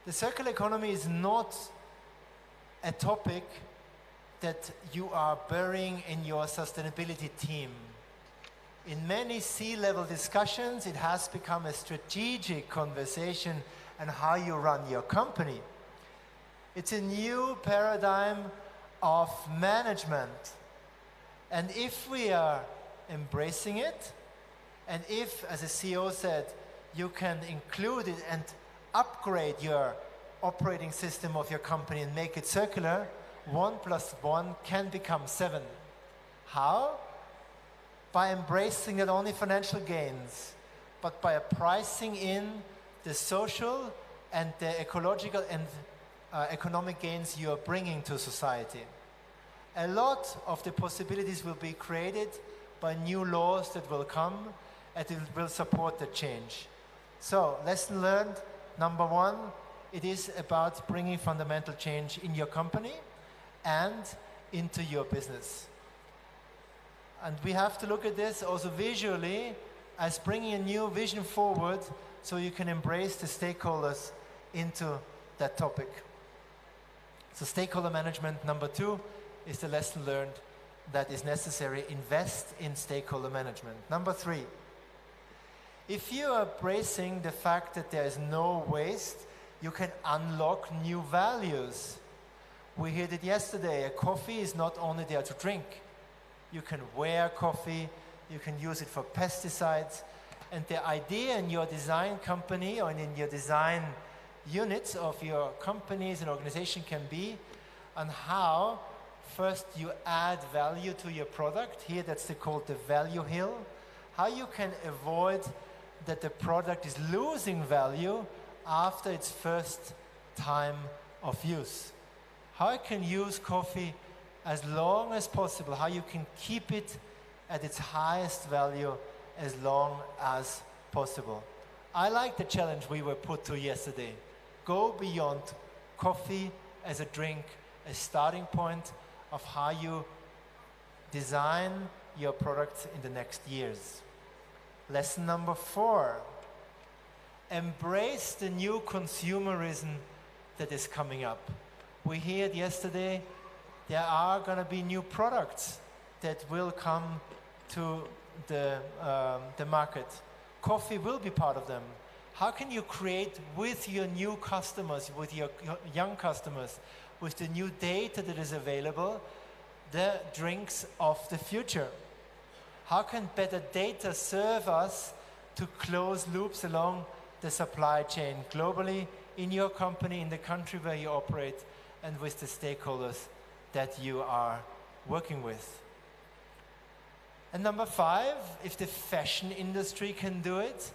the circular economy is not a topic that you are burying in your sustainability team. In many C-level discussions, it has become a strategic conversation on how you run your company. It's a new paradigm of management. And if we are embracing it, and if, as a CEO said, you can include it and upgrade your operating system of your company and make it circular, 1 + 1 can become 7. How? By embracing not only financial gains, but by pricing in the social and the ecological and economic gains you are bringing to society. A lot of the possibilities will be created by new laws that will come and it will support the change. So, lesson learned, number 1, it is about bringing fundamental change in your company and into your business. And we have to look at this also visually as bringing a new vision forward so you can embrace the stakeholders into that topic. So stakeholder management, number 2, is the lesson learned that is necessary. Invest in stakeholder management. Number 3, if you are embracing the fact that there is no waste, you can unlock new values. We heard it yesterday, a coffee is not only there to drink. You can wear coffee, you can use it for pesticides, and the idea in your design company or in your design units of your companies and organization can be on how first you add value to your product. Here that's called the value hill. How you can avoid that the product is losing value after its first time of use. How I can use coffee as long as possible, how you can keep it at its highest value as long as possible. I like the challenge we were put to yesterday. Go beyond coffee as a drink, a starting point of how you design your products in the next years. Lesson number 4, embrace the new consumerism that is coming up. We heard yesterday there are going to be new products that will come to the market. Coffee will be part of them. How can you create with your new customers, with your young customers, with the new data that is available, the drinks of the future? How can better data serve us to close loops along the supply chain globally, in your company, in the country where you operate, and with the stakeholders that you are working with? And number 5, if the fashion industry can do it,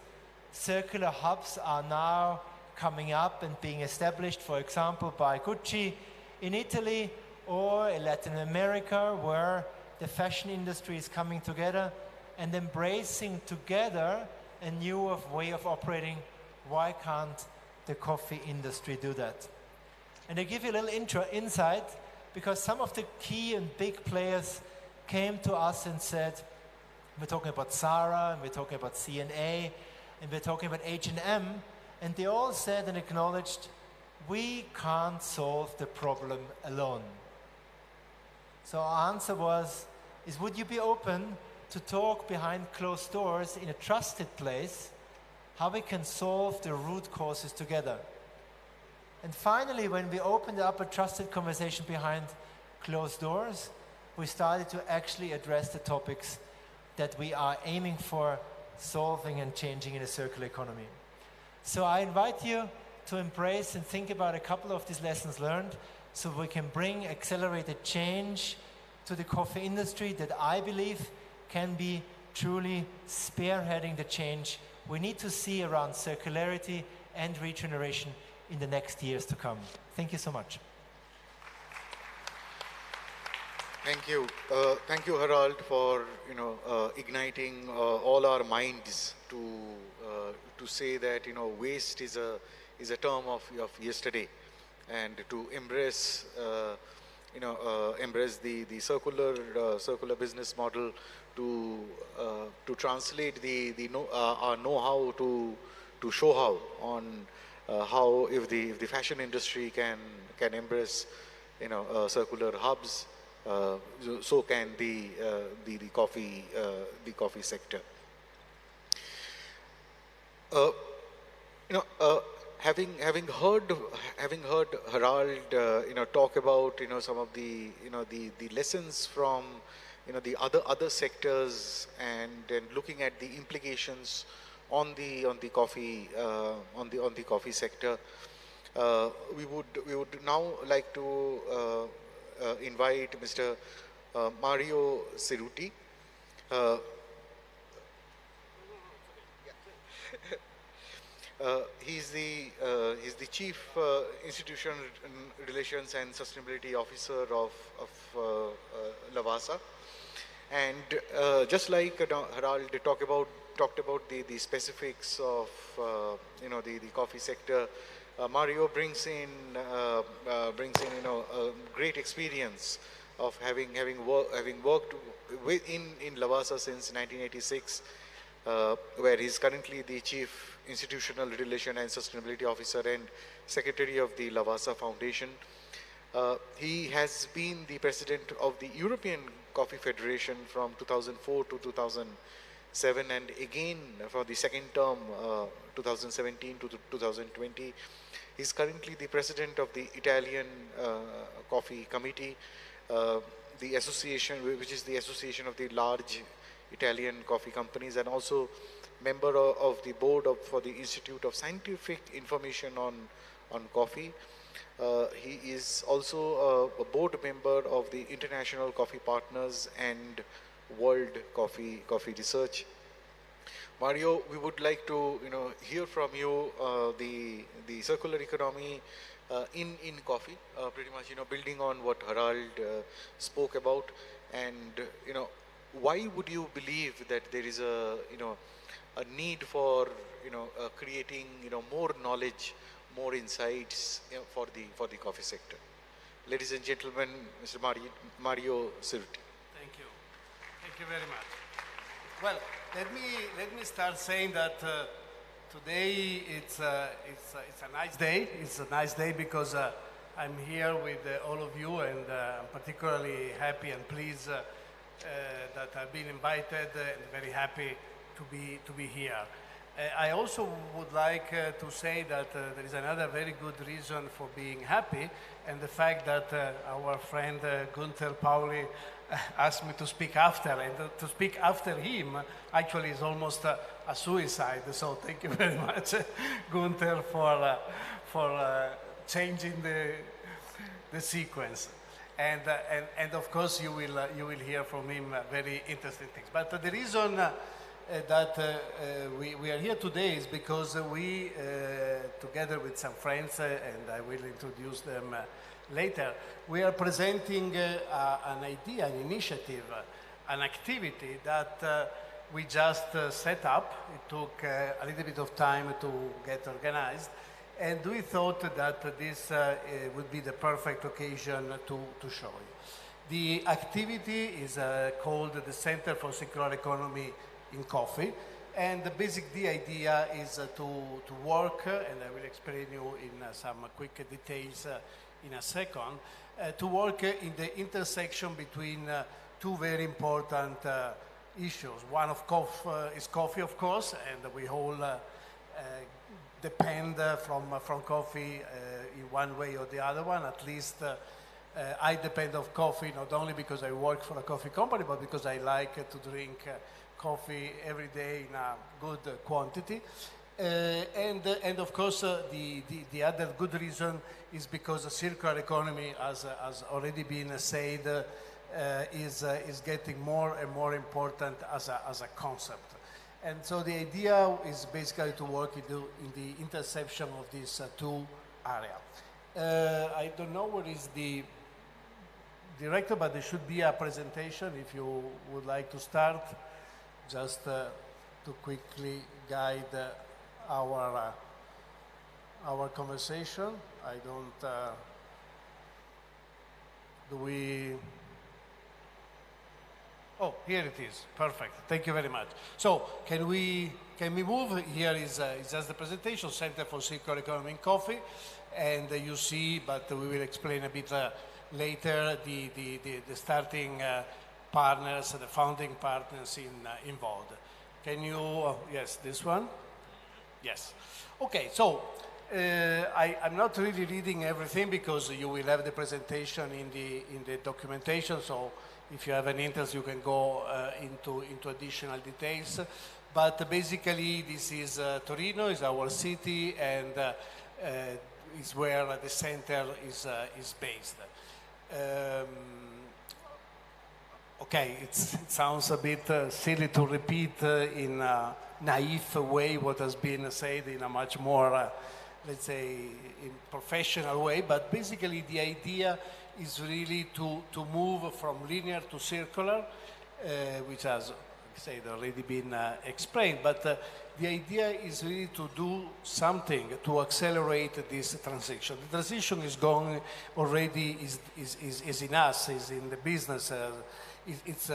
circular hubs are now coming up and being established, for example, by Gucci in Italy or in Latin America, where the fashion industry is coming together and embracing together a new way of operating. Why can't the coffee industry do that? And I give you a little insight, because some of the key and big players came to us and said, we're talking about Zara, and we're talking about C&A, and we're talking about H&M, and they all said and acknowledged, we can't solve the problem alone. So our answer is would you be open to talk behind closed doors in a trusted place, how we can solve the root causes together? And finally, when we opened up a trusted conversation behind closed doors, we started to actually address the topics that we are aiming for solving and changing in a circular economy. So I invite you to embrace and think about a couple of these lessons learned, so we can bring accelerated change to the coffee industry that I believe can be truly spearheading the change we need to see around circularity and regeneration in the next years to come. Thank you so much. Thank you. Thank you, Harald, for igniting all our minds to say that waste is a term of yesterday, and to embrace embrace the circular business model, to translate our know-how to show how on how if the fashion industry can embrace circular hubs, so can the coffee sector. Having heard Harald talk about some of the lessons from the other sectors, and then looking at the implications on the coffee sector, we would now like to invite Mr. Mario Cerruti. He's the Chief Institutional Relations and Sustainability Officer of Lavazza, and just like Harald talked about the specifics of the coffee sector, Mario brings in a great experience of having worked in Lavazza since 1986, where he's currently the Chief Institutional Relation and Sustainability Officer and Secretary of the Lavazza Foundation. He has been the President of the European Coffee Federation from 2004 to 2007, and again for the second term, 2017 to 2020. He's currently the President of the Italian Coffee Committee, the association, which is the association of the large Italian coffee companies, and also member of the board for the Institute of Scientific Information on Coffee. He is also a board member of the International Coffee Partners and World Coffee Research. Mario, we would like to hear from you the circular economy in coffee, pretty much building on what Harald spoke about, and why would you believe that there is a need for creating more knowledge, more insights for the coffee sector. Ladies and gentlemen, Mr. Mario Cerruti. Thank you very much. Well, let me start saying that today it's a nice day. It's a nice day because I'm here with all of you, and I'm particularly happy and pleased that I've been invited, and very happy to be here. I also would like to say that there is another very good reason for being happy, and the fact that our friend Gunther Pauli asked me to speak after, and to speak after him actually is almost a suicide. So thank you very much, Gunther, for changing the sequence. And of course you will hear from him very interesting things. But the reason we are here today is because we, together with some friends, and I will introduce them later, we are presenting an idea, an initiative, an activity that we just set up. It took a little bit of time to get organized, and we thought that this would be the perfect occasion to show you. The activity is called the Center for Circular Economy in Coffee, and the idea is to work, and I will explain you in some quick details in a second, to work in the intersection between two very important issues. One is coffee, of course, and we all depend from coffee in one way or the other one. At least I depend on coffee not only because I work for a coffee company, but because I like to drink coffee every day in a good quantity. And of course, the other good reason is because the circular economy, as already been said, is getting more and more important as a concept. And so the idea is basically to work in the intersection of these two areas. I don't know what is the director, but there should be a presentation if you would like to start, just to quickly guide our conversation. I don't, do we, oh, here it is, perfect, thank you very much. So, can we move? Here is just the presentation, Center for Circular Economy in Coffee, and you see, but we will explain a bit later, the starting partners, the founding partners involved. Can you, yes, this one? Yes. Okay, so I'm not really reading everything because you will have the presentation in the documentation, so if you have an interest you can go into additional details. But basically this is Torino, is our city, and is where the center is based. Okay, it sounds a bit silly to repeat in a naive way what has been said in a much more, let's say, in professional way, but basically the idea is really to move from linear to circular, which has, said, already been explained, but the idea is really to do something to accelerate this transition. The transition is going already, is in us, is in the business. It's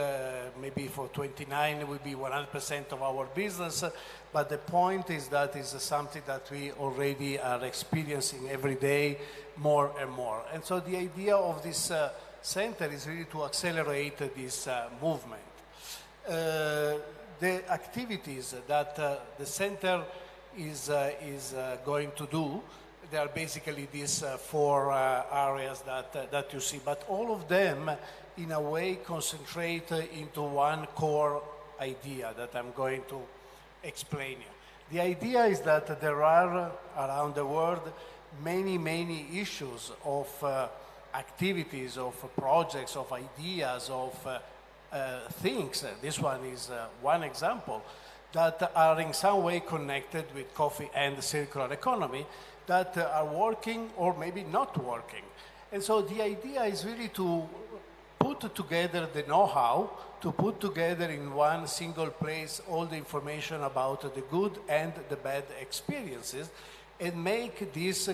maybe for 29 it will be 100% of our business, but the point is that is something that we already are experiencing every day more and more. And so the idea of this center is really to accelerate this movement. The activities that the center is going to do, they are basically these four areas that you see, but all of them in a way concentrate into one core idea that I'm going to explain you. The idea is that there are around the world many issues of activities, of projects, of ideas, of things. This one is one example that are in some way connected with coffee and the circular economy that are working or maybe not working. And so the idea is really to put together the know-how, to put together in one single place all the information about the good and the bad experiences and make this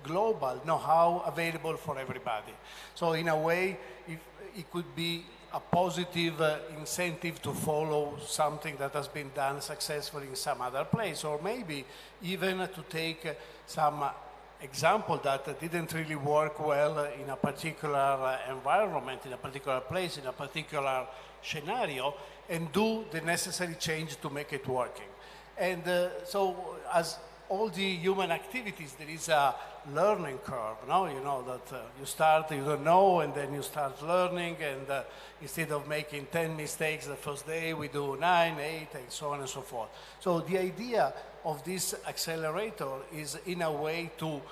global know-how available for everybody. So in a way, it could be a positive incentive to follow something that has been done successfully in some other place, or maybe even to take some example that didn't really work well in a particular environment, in a particular place, in a particular scenario, and do the necessary change to make it working. And so as all the human activities, there is a learning curve. No? You know that you start, you don't know, and then you start learning, and instead of making 10 mistakes the first day, we do 9, 8, and so on and so forth. So the idea of this accelerator is in a way to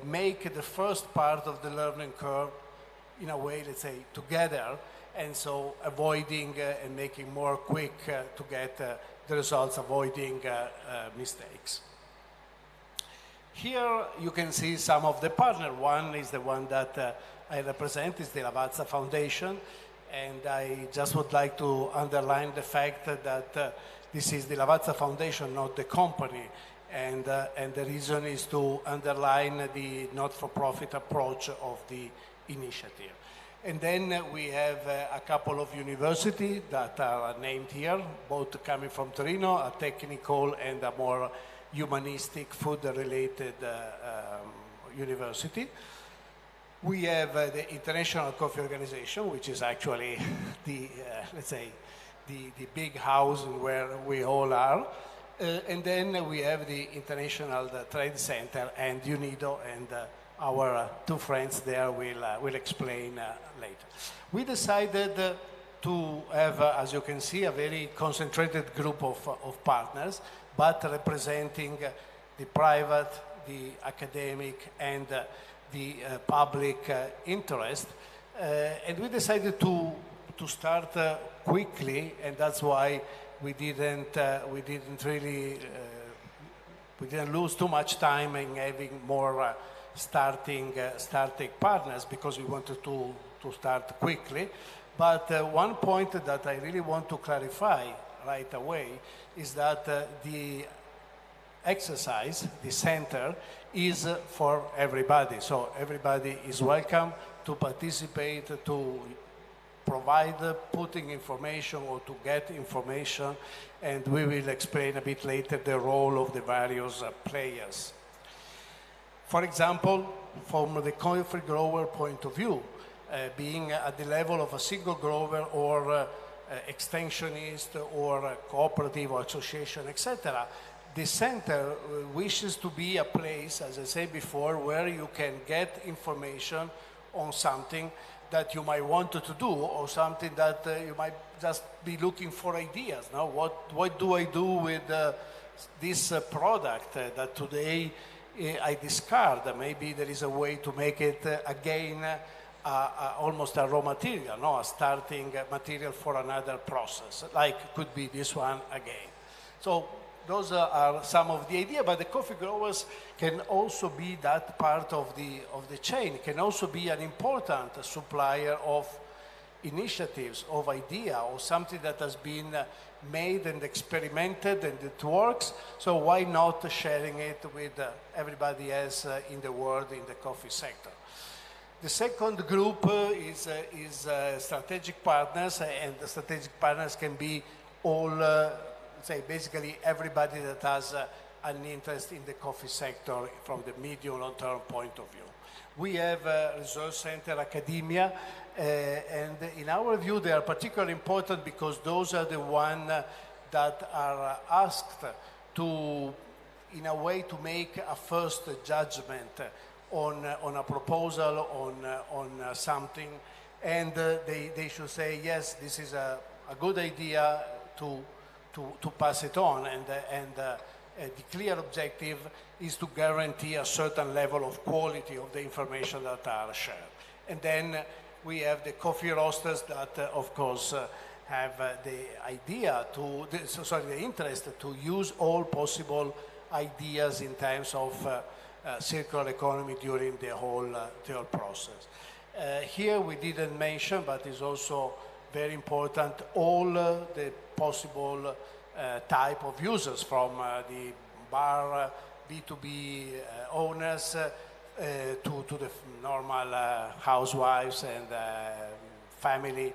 make the first part of the learning curve, in a way, let's say, together, and so avoiding and making more quick to get the results, avoiding mistakes. Here you can see some of the partners. One is the one that I represent, is the Lavazza Foundation, and I just would like to underline the fact that this is the Lavazza Foundation, not the company, and the reason is to underline the not-for-profit approach of the initiative. And then we have a couple of universities that are named here, both coming from Torino, a technical and a more humanistic food-related university. We have the International Coffee Organization, which is actually the, let's say, the big house where we all are. And then we have the International Trade Center and UNIDO, and our two friends there will explain later. We decided to have, as you can see, a very concentrated group of partners, but representing the private, the academic, and the public interest. And we decided to start quickly, and that's why we didn't lose too much time in having more starting partners, because we wanted to start quickly. But one point that I really want to clarify right away is that the exercise, the center, is for everybody. So everybody is welcome to participate, to provide putting information or to get information, and we will explain a bit later the role of the various players. For example, from the coffee grower point of view, being at the level of a single grower or extensionist or cooperative or association, etc., the center wishes to be a place, as I said before, where you can get information on something that you might want to do, or something that you might just be looking for ideas. Now, what do I do with this product that today I discard? Maybe there is a way to make it again almost a raw material, no? A starting material for another process, like could be this one again. So those are some of the ideas, but the coffee growers can also be that part of the chain, can also be an important supplier of initiatives, of idea, or something that has been made and experimented and it works. So why not sharing it with everybody else in the world in the coffee sector? The second group is strategic partners, and the strategic partners can be all, say, basically everybody that has an interest in the coffee sector from the medium long-term point of view. We have research center, academia, and in our view they are particularly important because those are the ones that are asked to, in a way, to make a first judgment on a proposal, on something, and they should say, yes, this is a good idea to pass it on, and the clear objective is to guarantee a certain level of quality of the information that are shared. And then we have the coffee roasters that, of course, have the interest to use all possible ideas in terms of circular economy during the whole process. Here we didn't mention, but it's also very important, all the possible type of users, from the bar B2B owners to the normal housewives and family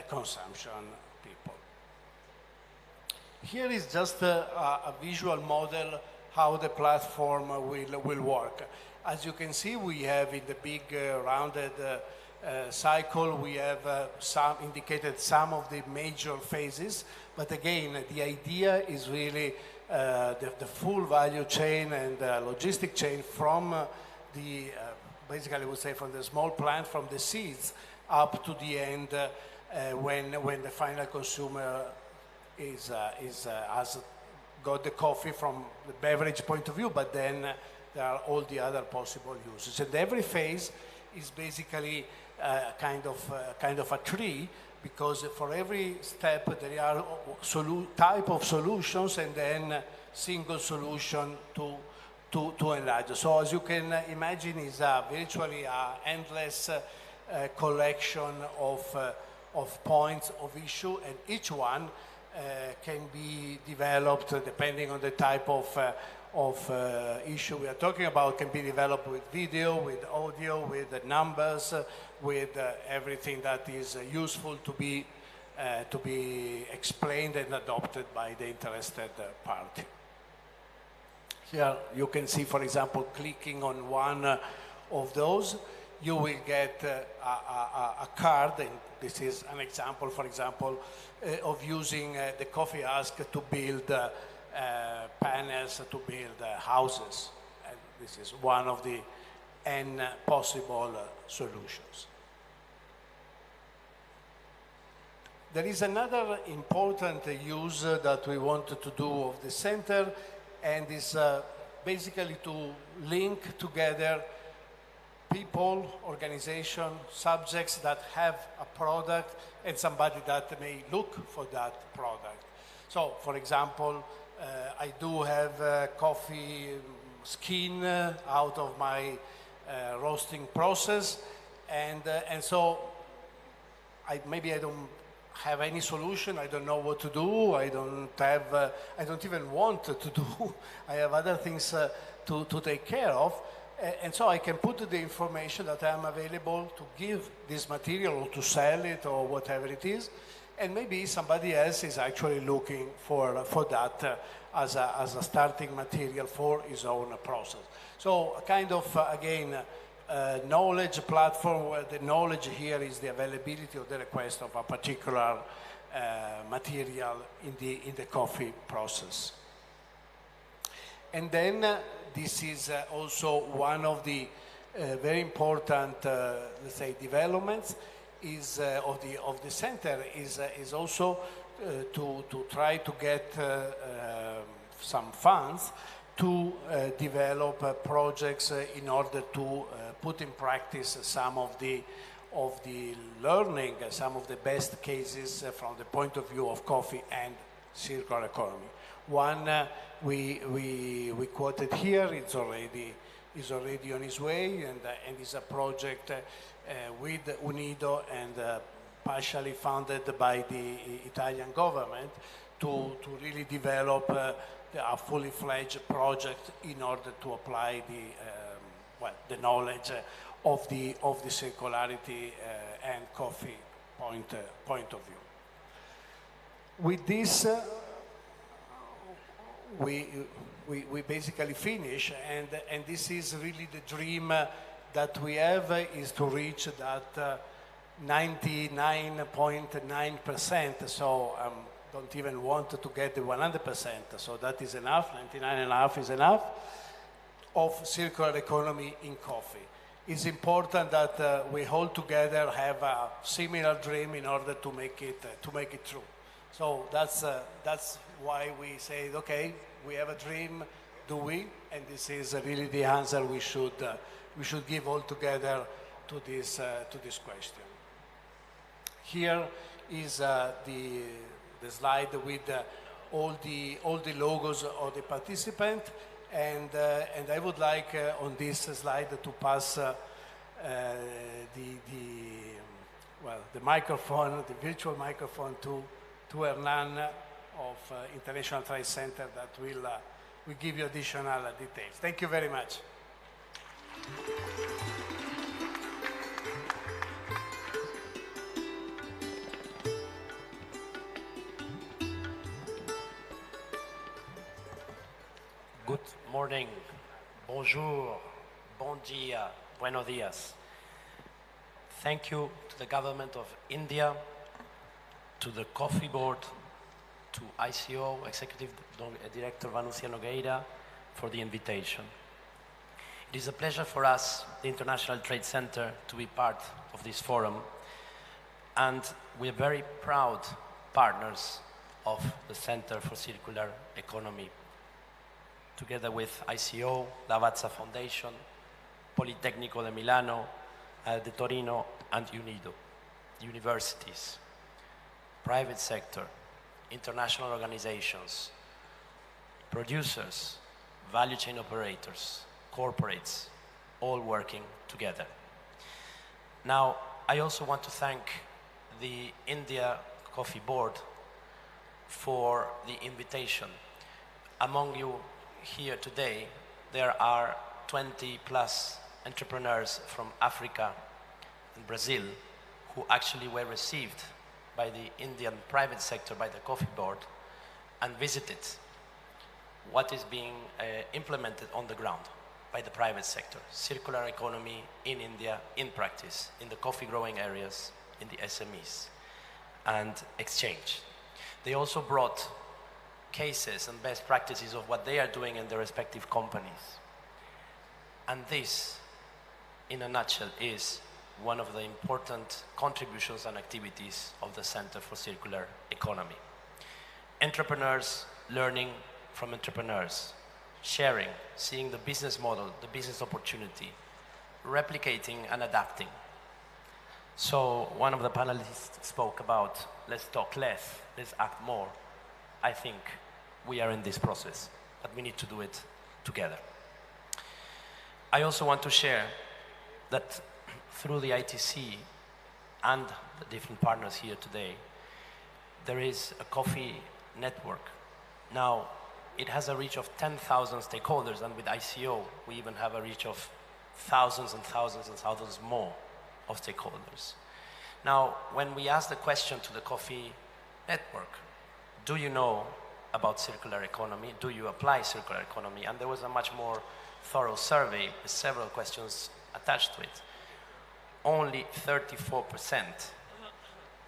consumption people. Here is just a visual model how the platform will work. As you can see, we have in the big rounded cycle, we have indicated some of the major phases, but again, the idea is really the full value chain and logistic chain from the, basically I would say from the small plant, from the seeds up to the end when the final consumer has got the coffee from the beverage point of view, but then there are all the other possible uses. And every phase is basically kind of a tree, because for every step there are type of solutions and then single solution to enlarge. So as you can imagine, it's virtually an endless collection of points of issue, and each one can be developed depending on the type of issue we are talking about. Can be developed with video, with audio, with the numbers, with everything that is useful to be explained and adopted by the interested party. Here you can see, for example, clicking on one of those, you will get a card, and this is an example, for example, of using the coffee ask to build panels, to build houses. And this is one of the N possible solutions. There is another important use that we wanted to do of the center, and is basically to link together people, organization, subjects that have a product and somebody that may look for that product. So, for example, I do have coffee skin out of my roasting process, and so maybe I don't have any solution. I don't know what to do. I don't even want to do. I have other things to take care of. And so I can put the information that I am available to give this material or to sell it or whatever it is. And maybe somebody else is actually looking for that as a starting material for his own process. So a kind of, again, knowledge platform where the knowledge here is the availability or the request of a particular material in the coffee process. And then this is also one of the very important, let's say, developments is of the center is also to try to get some funds to develop projects in order to put in practice some of the learning, some of the best cases from the point of view of coffee and circular economy. One we quoted here, is already on its way, and is a project with UNIDO and partially funded by the Italian government to really develop a fully fledged project in order to apply the knowledge of the circularity and coffee point of view. With this, we basically finish, and this is really the dream that we have, is to reach that 99.9%. So don't even want to get the 100%. So that is enough. 99.5 is enough of circular economy in coffee. It's important that we all together have a similar dream in order to make it true. So that's why we say, okay, we have a dream, do we? And this is really the answer we should give all together to this question. Here is the slide with all the logos of the participant, and I would like on this slide to pass the microphone, the virtual microphone to Hernan of International Trade Center that will give you additional details. Thank you very much. Good morning, bonjour, bon dia, buenos dias. Thank you to the government of India, to the Coffee Board, to ICO, Executive Director Vanusia Nogueira, for the invitation. It is a pleasure for us, the International Trade Center, to be part of this forum, and we are very proud partners of the Center for Circular Economy, together with ICO, Lavazza Foundation, Politecnico di Milano, the Torino and UNIDO, universities, private sector, international organizations, producers, value chain operators, corporates, all working together. Now, I also want to thank the India Coffee Board for the invitation. Among you here today, there are 20 plus entrepreneurs from Africa and Brazil who actually were received by the Indian private sector, by the Coffee Board, and visited what is being implemented on the ground by the private sector. Circular economy in India, in practice, in the coffee growing areas, in the SMEs, and exchange. They also brought cases and best practices of what they are doing in their respective companies. And this, in a nutshell, is one of the important contributions and activities of the Center for Circular Economy. Entrepreneurs learning from entrepreneurs, sharing, seeing the business model, the business opportunity, replicating and adapting. So one of the panelists spoke about, let's talk less, let's act more. I think we are in this process, but we need to do it together. I also want to share that through the ITC and the different partners here today, there is a coffee network. Now, it has a reach of 10,000 stakeholders, and with ICO, we even have a reach of thousands and thousands and thousands more of stakeholders. Now, when we ask the question to the coffee network, do you know about circular economy? Do you apply circular economy? And there was a much more thorough survey with several questions attached to it. Only 34%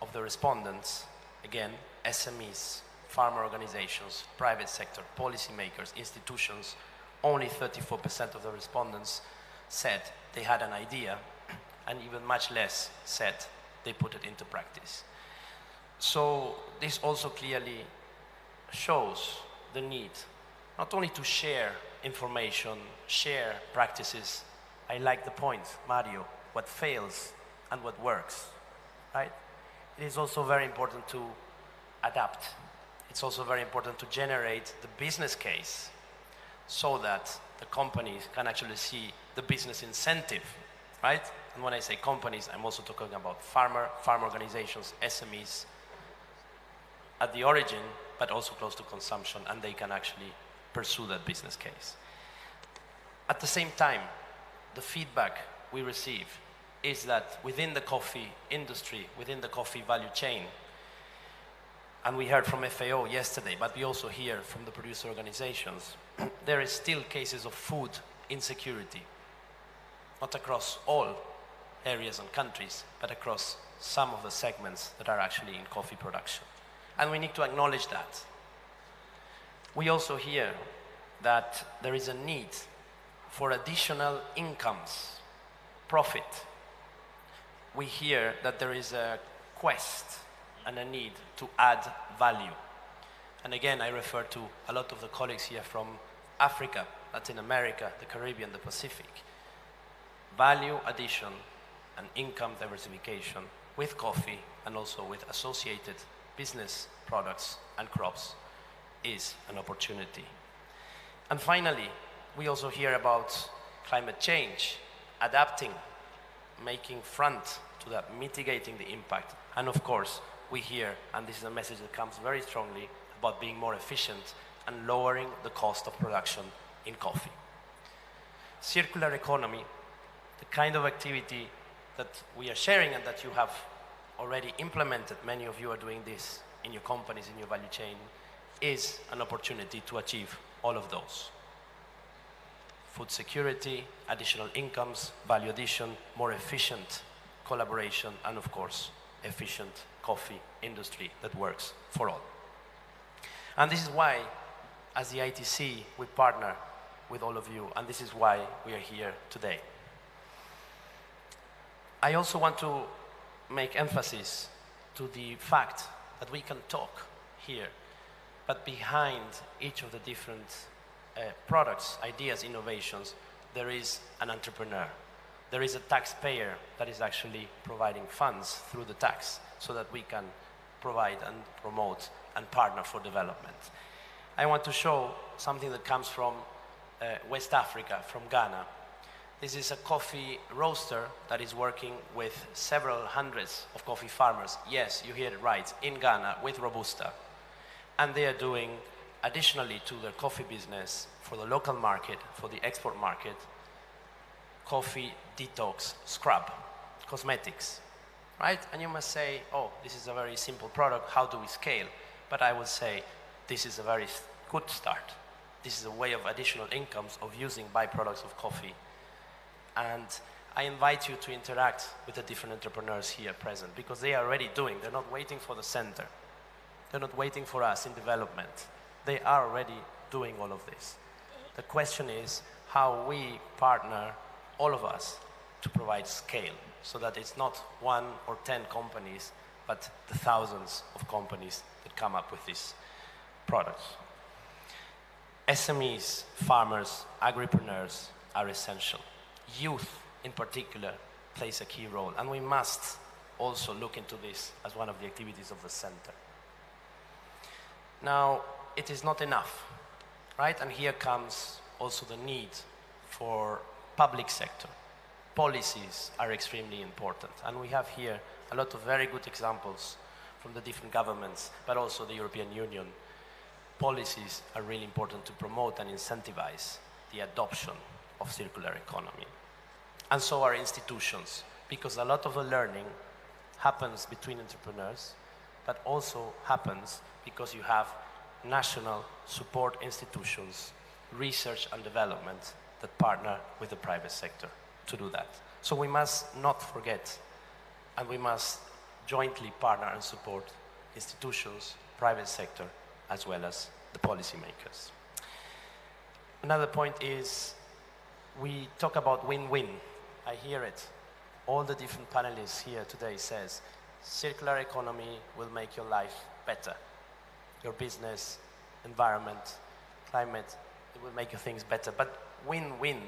of the respondents, again, SMEs, farmer organizations, private sector, policymakers, institutions, only 34% of the respondents said they had an idea, and even much less said they put it into practice. So this also clearly shows the need not only to share information, share practices. I like the point, Mario, what fails and what works, right? It is also very important to adapt. It's also very important to generate the business case so that the companies can actually see the business incentive, right? And when I say companies, I'm also talking about farm organizations, SMEs, at the origin, but also close to consumption, and they can actually pursue that business case. At the same time, the feedback we receive is that within the coffee industry, within the coffee value chain, and we heard from FAO yesterday, but we also hear from the producer organizations, there is still cases of food insecurity, not across all areas and countries, but across some of the segments that are actually in coffee production. And we need to acknowledge that. We also hear that there is a need for additional incomes, profit. We hear that there is a quest and a need to add value. And again, I refer to a lot of the colleagues here from Africa, Latin America, the Caribbean, the Pacific. Value addition and income diversification with coffee and also with associated business products and crops is an opportunity. And finally, we also hear about climate change, adapting, making front to that, mitigating the impact. And of course, we hear, and this is a message that comes very strongly, about being more efficient and lowering the cost of production in coffee. Circular economy, the kind of activity that we are sharing and that you have already implemented, many of you are doing this in your companies, in your value chain, is an opportunity to achieve all of those. Food security, additional incomes, value addition, more efficient collaboration, and of course, efficient coffee industry that works for all. And this is why, as the ITC, we partner with all of you, and this is why we are here today. I also want to make emphasis to the fact that we can talk here, but behind each of the different products, ideas, innovations, there is an entrepreneur there is a taxpayer that is actually providing funds through the tax so that we can provide and promote and partner for development. I want to show something that comes from West Africa, from Ghana. This is a coffee roaster that is working with several hundreds of coffee farmers. Yes, you hear it right, in Ghana with Robusta. And they are doing, additionally to their coffee business, for the local market, for the export market, coffee detox scrub, cosmetics, right? And you must say, oh, this is a very simple product, how do we scale? But I would say, this is a very good start. This is a way of additional incomes of using byproducts of coffee. And I invite you to interact with the different entrepreneurs here present, because they are already doing, they're not waiting for the center. They're not waiting for us in development. They are already doing all of this. The question is how we partner, all of us, to provide scale, so that it's not 1 or 10 companies, but the thousands of companies that come up with these products. SMEs, farmers, agripreneurs are essential. Youth, in particular, plays a key role, and we must also look into this as one of the activities of the center. Now, it is not enough, right? And here comes also the need for public sector. Policies are extremely important, and we have here a lot of very good examples from the different governments, but also the European Union. Policies are really important to promote and incentivize the adoption of circular economy. And so are institutions, because a lot of the learning happens between entrepreneurs, but also happens because you have national support institutions, research and development that partner with the private sector to do that. So we must not forget, and we must jointly partner and support institutions, private sector, as well as the policymakers. Another point is, we talk about win-win. I hear it. All the different panelists here today says, circular economy will make your life better. Your business, environment, climate, it will make your things better. But win-win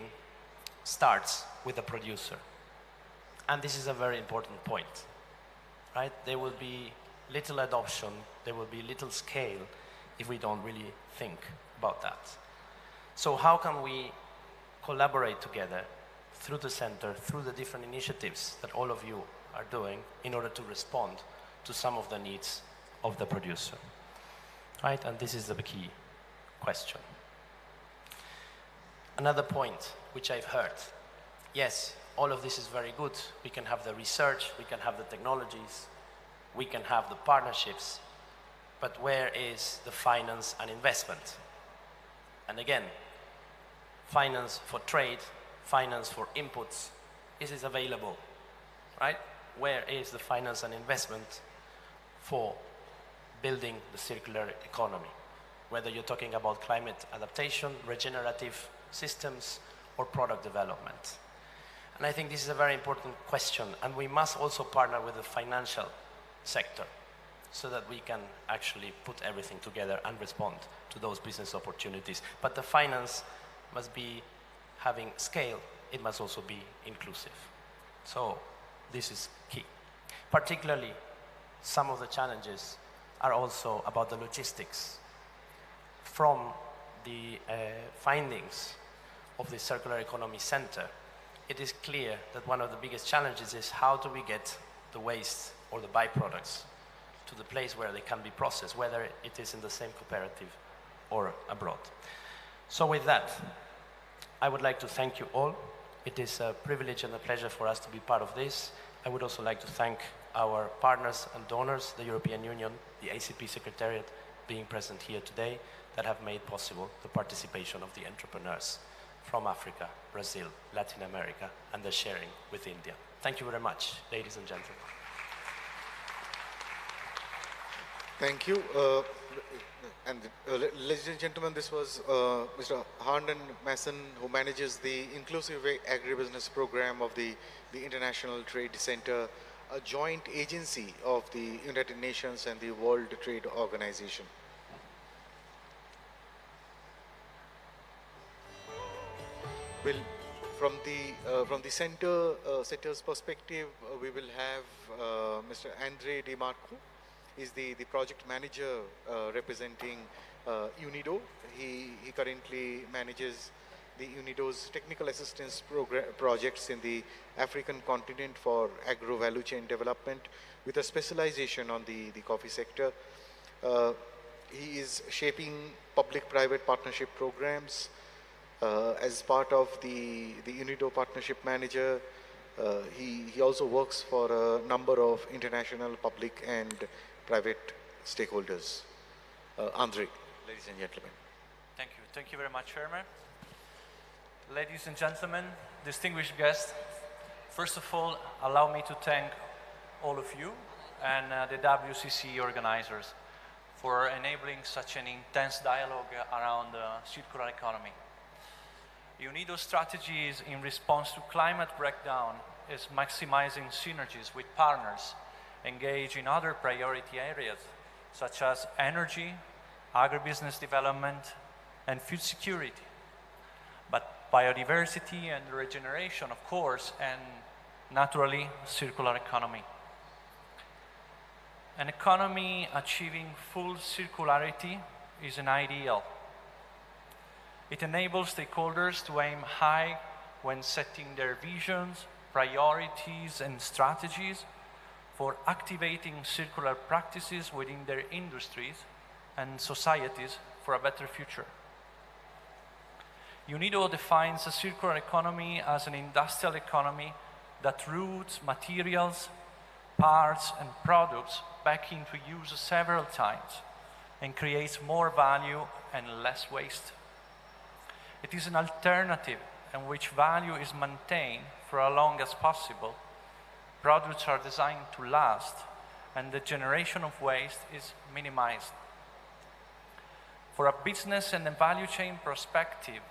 starts with the producer. And this is a very important point, right? There will be little adoption, there will be little scale if we don't really think about that. So how can we collaborate together through the center, through the different initiatives that all of you are doing in order to respond to some of the needs of the producer, right? And this is the key question. Another point which I've heard, yes, all of this is very good. We can have the research, we can have the technologies, we can have the partnerships, but where is the finance and investment? And again, finance for trade, finance for inputs, is it available, right? Where is the finance and investment for building the circular economy? Whether you're talking about climate adaptation, regenerative systems, or product development. And I think this is a very important question, and we must also partner with the financial sector so that we can actually put everything together and respond to those business opportunities. But the finance must be having scale, it must also be inclusive. So this is key. Particularly, some of the challenges are also about the logistics. From the findings of the Circular Economy Center, it is clear that one of the biggest challenges is how do we get the waste or the byproducts to the place where they can be processed, whether it is in the same cooperative or abroad. So with that, I would like to thank you all. It is a privilege and a pleasure for us to be part of this. I would also like to thank our partners and donors, the European Union, the ACP Secretariat being present here today, that have made possible the participation of the entrepreneurs from Africa, Brazil, Latin America, and the sharing with India. Thank you very much, ladies and gentlemen. Thank you. Ladies and gentlemen, this was Mr. Harnden Masson, who manages the Inclusive Agribusiness Program of the International Trade Center, a joint agency of the United Nations and the World Trade Organization. We'll from the center's perspective, we will have Mr. Andre DeMarco. He's the project manager representing UNIDO. He currently manages the UNIDO's technical assistance projects in the African continent for agro value chain development with a specialization on the coffee sector. He is shaping public-private partnership programs as part of the UNIDO partnership manager. He also works for a number of international public and private stakeholders. Andre, ladies and gentlemen. Thank you. Thank you very much, Chairman. Ladies and gentlemen, distinguished guests, first of all, allow me to thank all of you and the WCC organizers for enabling such an intense dialogue around circular economy. UNIDO's strategies in response to climate breakdown is maximizing synergies with partners engaged in other priority areas such as energy, agribusiness development, and food security. But biodiversity and regeneration, of course, and naturally, circular economy. An economy achieving full circularity is an ideal. It enables stakeholders to aim high when setting their visions, priorities, and strategies for activating circular practices within their industries and societies for a better future. UNIDO defines a circular economy as an industrial economy that routes materials, parts, and products back into use several times and creates more value and less waste. It is an alternative in which value is maintained for as long as possible. Products are designed to last, and the generation of waste is minimized. For a business and a value chain perspective,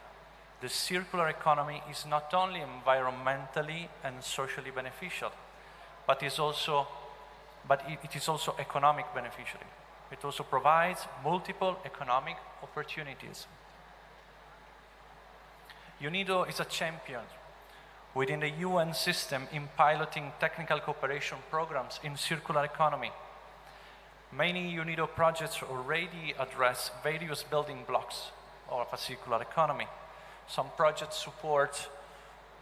the circular economy is not only environmentally and socially beneficial, but it is also economic beneficial. It also provides multiple economic opportunities. UNIDO is a champion within the UN system in piloting technical cooperation programs in circular economy. Many UNIDO projects already address various building blocks of a circular economy. Some projects support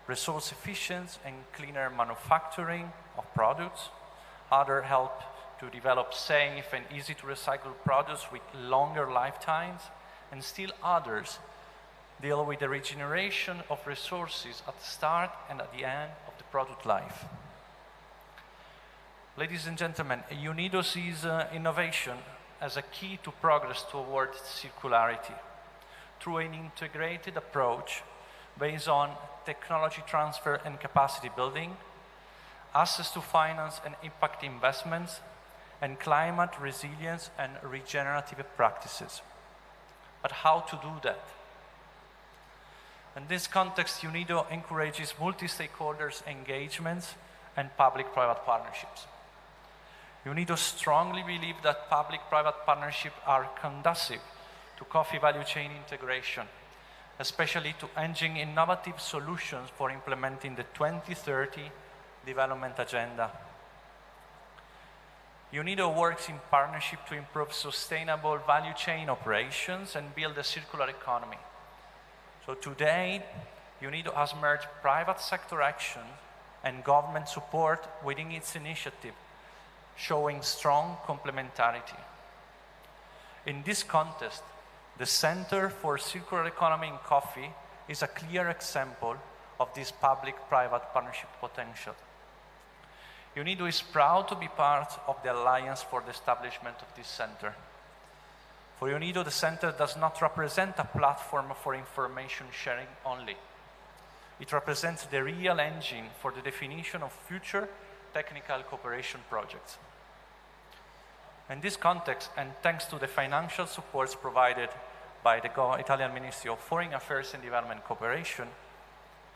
resource efficient and cleaner manufacturing of products. Others help to develop safe and easy to recycle products with longer lifetimes. And still others deal with the regeneration of resources at the start and at the end of the product life. Ladies and gentlemen, UNIDO sees innovation as a key to progress towards circularity through an integrated approach based on technology transfer and capacity building, access to finance and impact investments, and climate resilience and regenerative practices. But how to do that? In this context, UNIDO encourages multi-stakeholders engagements and public-private partnerships. UNIDO strongly believes that public-private partnerships are conducive to coffee value chain integration, especially to engine innovative solutions for implementing the 2030 development agenda. UNIDO works in partnership to improve sustainable value chain operations and build a circular economy. So today, UNIDO has merged private sector action and government support within its initiative, showing strong complementarity. In this context, the Center for Circular Economy in Coffee is a clear example of this public-private partnership potential. UNIDO is proud to be part of the alliance for the establishment of this center. For UNIDO, the center does not represent a platform for information sharing only. It represents the real engine for the definition of future technical cooperation projects. In this context, and thanks to the financial supports provided by the Italian Ministry of Foreign Affairs and Development Cooperation,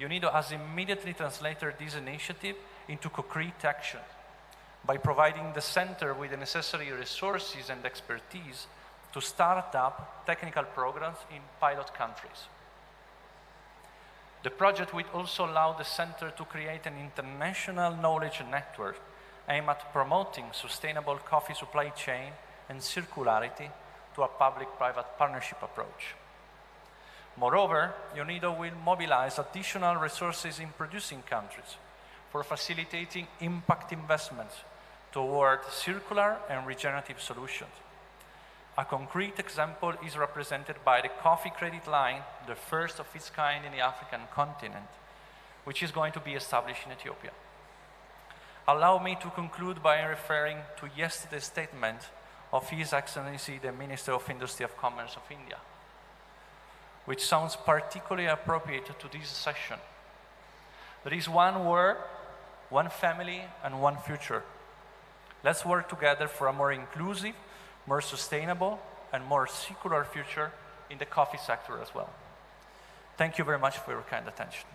UNIDO has immediately translated this initiative into concrete action by providing the center with the necessary resources and expertise to start up technical programs in pilot countries. The project will also allow the center to create an international knowledge network aimed at promoting sustainable coffee supply chain and circularity to a public-private partnership approach. Moreover, UNIDO will mobilize additional resources in producing countries for facilitating impact investments toward circular and regenerative solutions. A concrete example is represented by the coffee credit line, the first of its kind in the African continent, which is going to be established in Ethiopia. Allow me to conclude by referring to yesterday's statement of His Excellency the Minister of Industry and Commerce of India, which sounds particularly appropriate to this session. There is one world, one family, and one future. Let's work together for a more inclusive, more sustainable, and more circular future in the coffee sector as well. Thank you very much for your kind attention.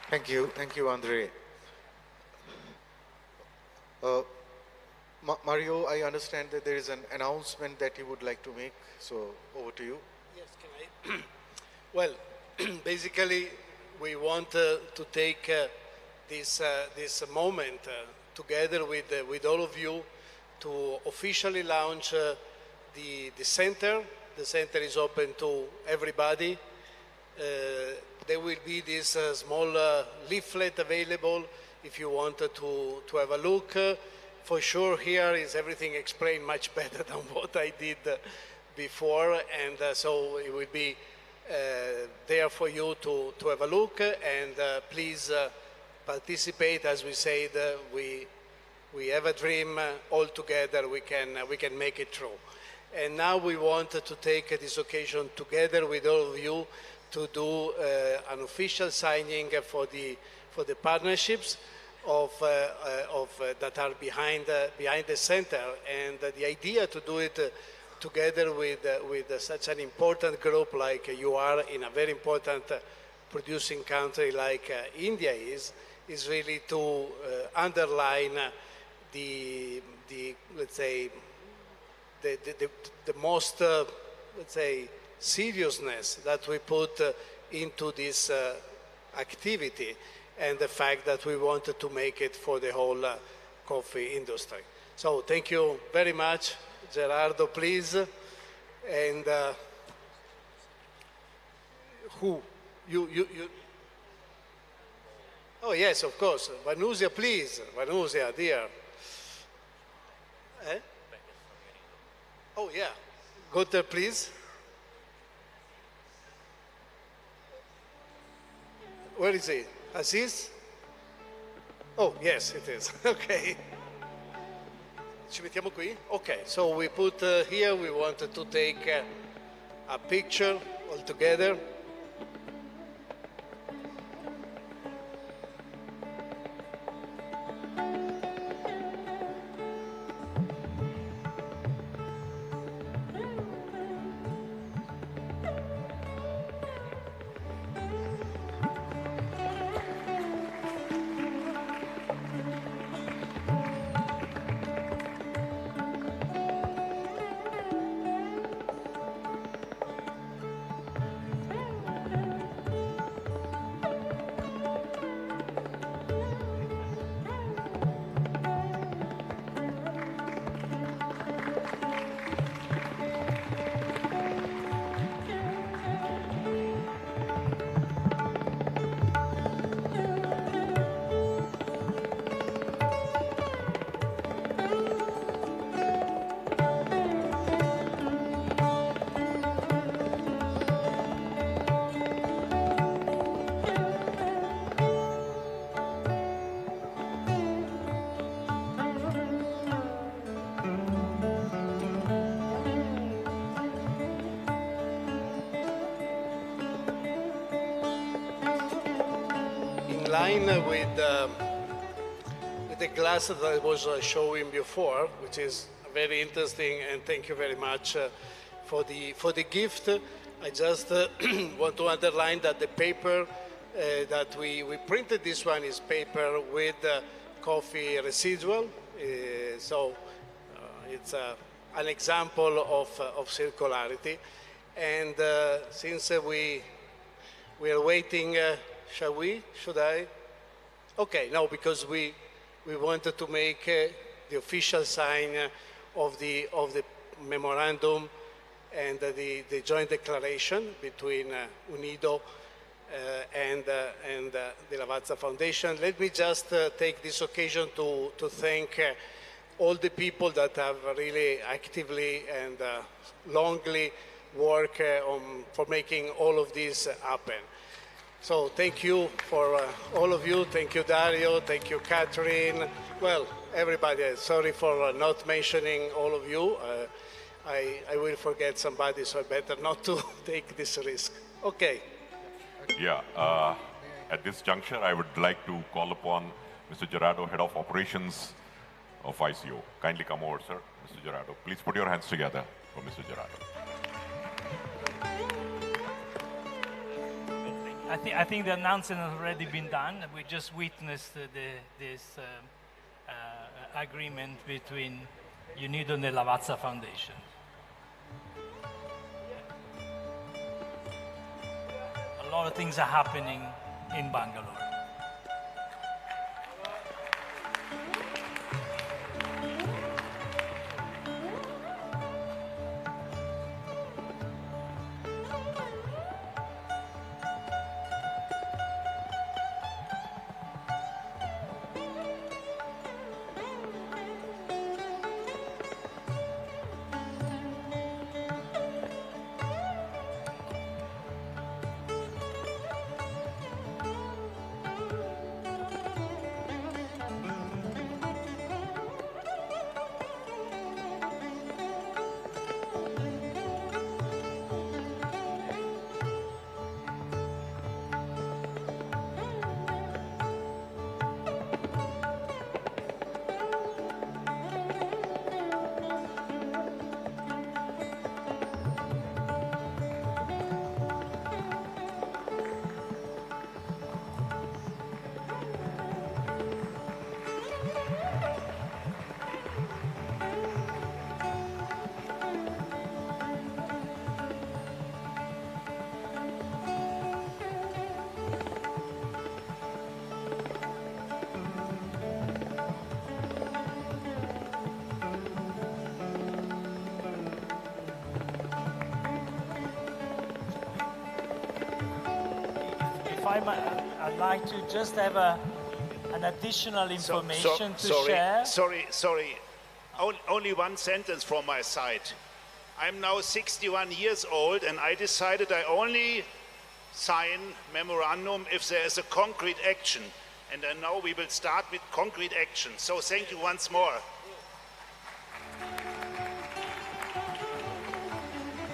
Thank you, Andre. Mario, I understand that there is an announcement that you would like to make, so over to you. Yes, can I? Well, basically, we want to take this moment together with all of you to officially launch the center. The center is open to everybody. There will be this small leaflet available if you wanted to have a look. For sure, here is everything explained much better than what I did before, and so it will be there for you to have a look, and please participate. As we said, we have a dream all together. We can make it true. And now we want to take this occasion together with all of you to do an official signing for the partnerships that are behind the center. And the idea to do it together with such an important group like you are in a very important producing country like India is really to underline the let's say the most let's say seriousness that we put into this activity, and the fact that we wanted to make it for the whole coffee industry. So thank you very much. Gerardo, please. And who? You. Oh, yes, of course. Vanusia, please. Vanusia, dear. Eh? Oh, yeah. Go there, please. Where is he? Aziz? Oh, yes, it is. Okay. Ci mettiamo qui? Okay, so we put here, we wanted to take a picture all together. Line with the glass that I was showing before, which is very interesting, and thank you very much for the gift. I just want to underline that the paper that we printed, this one is paper with coffee residual, so it's an example of circularity. And since we are waiting, should I? Okay, no, because we wanted to make the official sign of the memorandum and the joint declaration between UNIDO and the Lavazza Foundation. Let me just take this occasion to thank all the people that have really actively and longly worked for making all of this happen. So thank you for all of you. Thank you, Dario. Thank you, Catherine. Well, everybody, sorry for not mentioning all of you. I will forget somebody, so I better not to take this risk. Okay. Yeah, at this juncture, I would like to call upon Mr. Gerardo, Head of Operations of ICO. Kindly come over, sir. Mr. Gerardo, please put your hands together for Mr. Gerardo. I think the announcement has already been done. We just witnessed this agreement between UNIDO and the Lavazza Foundation. A lot of things are happening in Bangalore. I'd like to just have an additional information to share. Sorry. Only one sentence from my side. I'm now 61 years old and I decided I only sign memorandum if there is a concrete action. And I know we will start with concrete action. So thank you once more.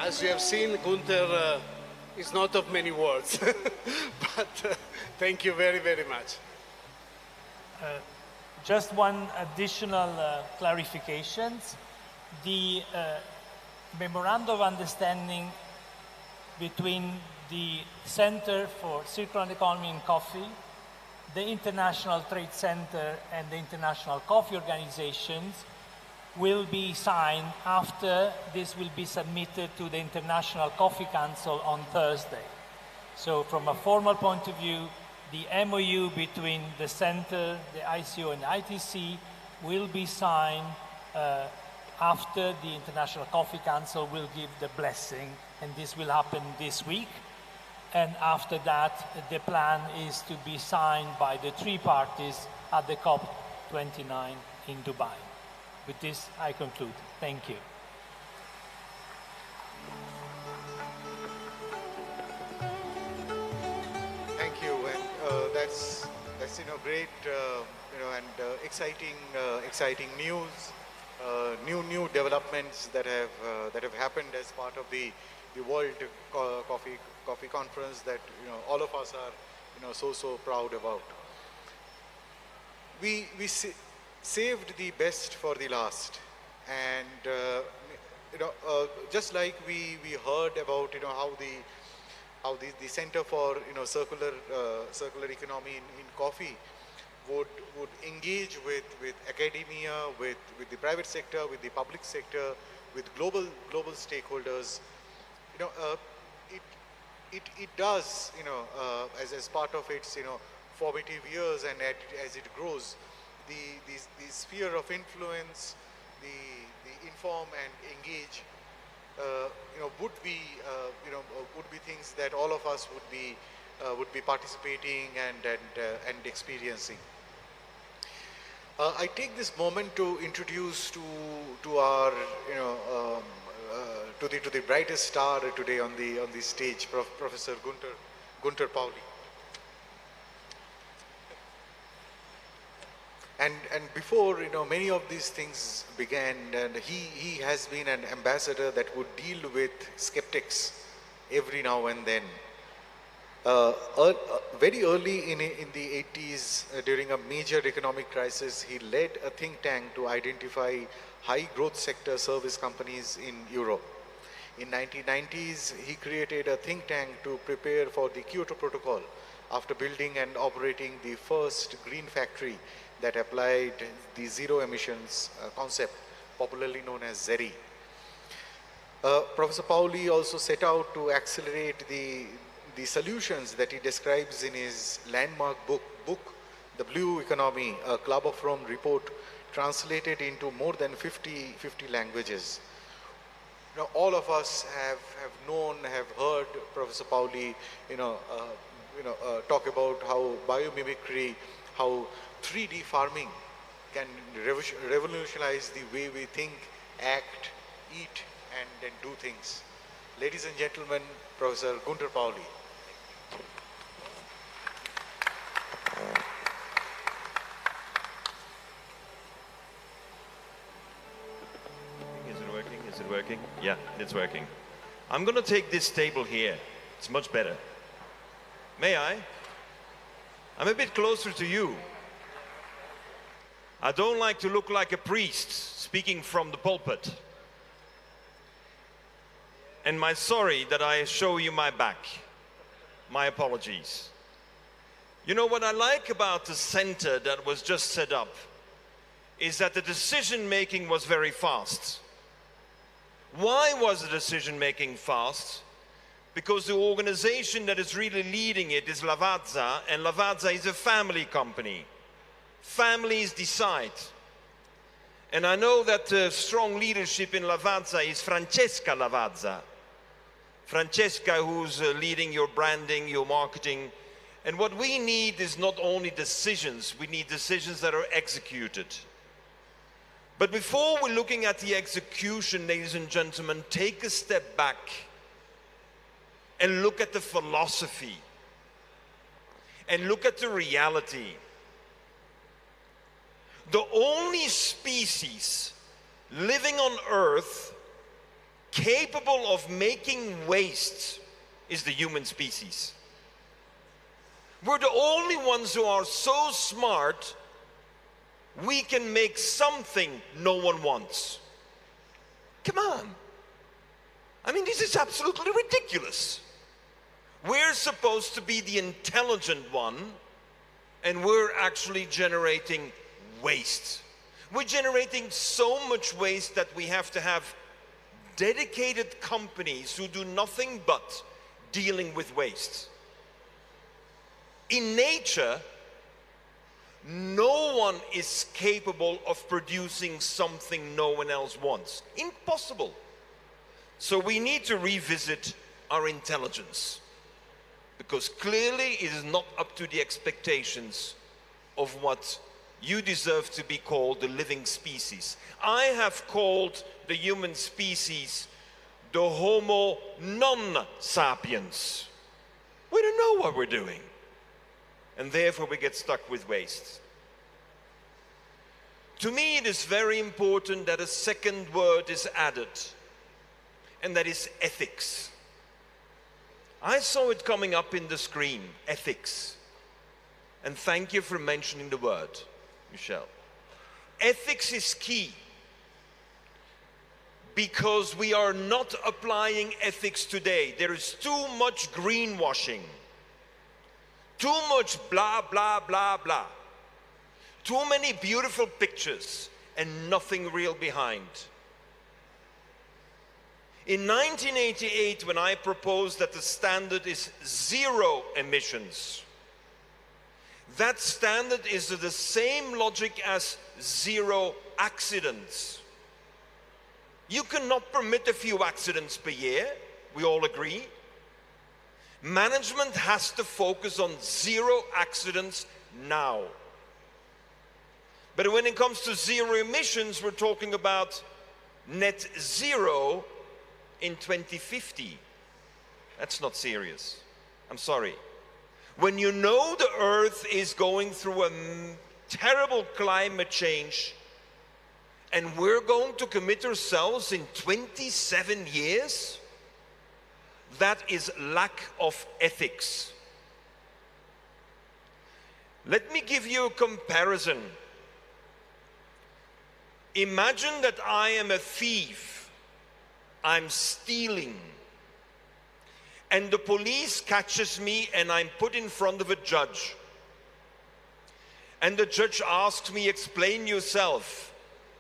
As you have seen, Gunther is not of many words, but thank you very, very much. Just one additional clarification. The memorandum of understanding between the Center for Circular Economy in Coffee, the International Trade Center, and the International Coffee Organizations will be signed after this will be submitted to the International Coffee Council on Thursday. So from a formal point of view, the MOU between the Center, the ICO, and the ITC will be signed after the International Coffee Council will give the blessing, and this will happen this week. And after that, the plan is to be signed by the three parties at the COP29 in Dubai. With this, I conclude. Thank you. Thank you, and that's great, and exciting news, new developments that have happened as part of the World Coffee Conference that all of us are so proud about. We saved the best for the last, and just like we heard about how the Center for circular economy in coffee would engage with academia, with the private sector, with the public sector, with global stakeholders. you know, it does, you know, as part of its, you know, formative years, and as it grows, the sphere of influence, the inform and engage, you know, would be, you know, would be things that all of us would be participating and experiencing. I take this moment to introduce to our, you know, to the brightest star today on the stage, Professor Gunter Pauli. And before, you know, many of these things began, and he has been an ambassador that would deal with skeptics every now and then. Very early in the 80s, during a major economic crisis, he led a think tank to identify high growth sector service companies in Europe. In 1990s, he created a think tank to prepare for the Kyoto Protocol after building and operating the first green factory that applied the zero emissions concept, popularly known as ZERI. Professor Pauli also set out to accelerate the solutions that he describes in his landmark book, The Blue Economy, a Club of Rome report translated into more than 50 languages. You know, all of us have known, have heard Professor Pauli, talk about how biomimicry, how 3D farming can revolutionize the way we think, act, eat, and do things. Ladies and gentlemen, Professor Gunter Pauli. Is it working? Is it working? Yeah, it's working. I'm going to take this table here. It's much better. May I? I'm a bit closer to you. I don't like to look like a priest speaking from the pulpit. And my sorry that I show you my back. My apologies. You know what I like about the center that was just set up is that the decision making was very fast. Why was the decision making fast? Because the organization that is really leading it is Lavazza, and Lavazza is a family company. Families decide. And I know that the strong leadership in Lavazza is Francesca Lavazza. Francesca, who's leading your branding, your marketing. And what we need is not only decisions, we need decisions that are executed. But before we're looking at the execution, ladies and gentlemen, take a step back and look at the philosophy and look at the reality. The only species living on Earth capable of making waste is the human species. We're the only ones who are so smart we can make something no one wants. Come on. I mean, this is absolutely ridiculous. We're supposed to be the intelligent one, and we're actually generating waste. We're generating so much waste that we have to have dedicated companies who do nothing but dealing with waste. In nature, no one is capable of producing something no one else wants. Impossible. So we need to revisit our intelligence, because clearly it is not up to the expectations of what you deserve to be called the living species. I have called the human species the Homo non-sapiens. We don't know what we're doing. And therefore we get stuck with waste. To me, it is very important that a second word is added, and that is ethics. I saw it coming up in the screen, ethics. And thank you for mentioning the word, Michelle. Ethics is key, because we are not applying ethics today. There is too much greenwashing, too much blah, blah, blah, blah. Too many beautiful pictures and nothing real behind. In 1988, when I proposed that the standard is 0 emissions, that standard is the same logic as 0 accidents. You cannot permit a few accidents per year, we all agree. Management has to focus on 0 accidents now. But when it comes to 0 emissions, we're talking about net zero in 2050. That's not serious. I'm sorry. When you know the Earth is going through a terrible climate change, and we're going to commit ourselves in 27 years, that is lack of ethics. Let me give you a comparison. Imagine that I am a thief. I'm stealing. And the police catches me and I'm put in front of a judge. And the judge asks me, explain yourself.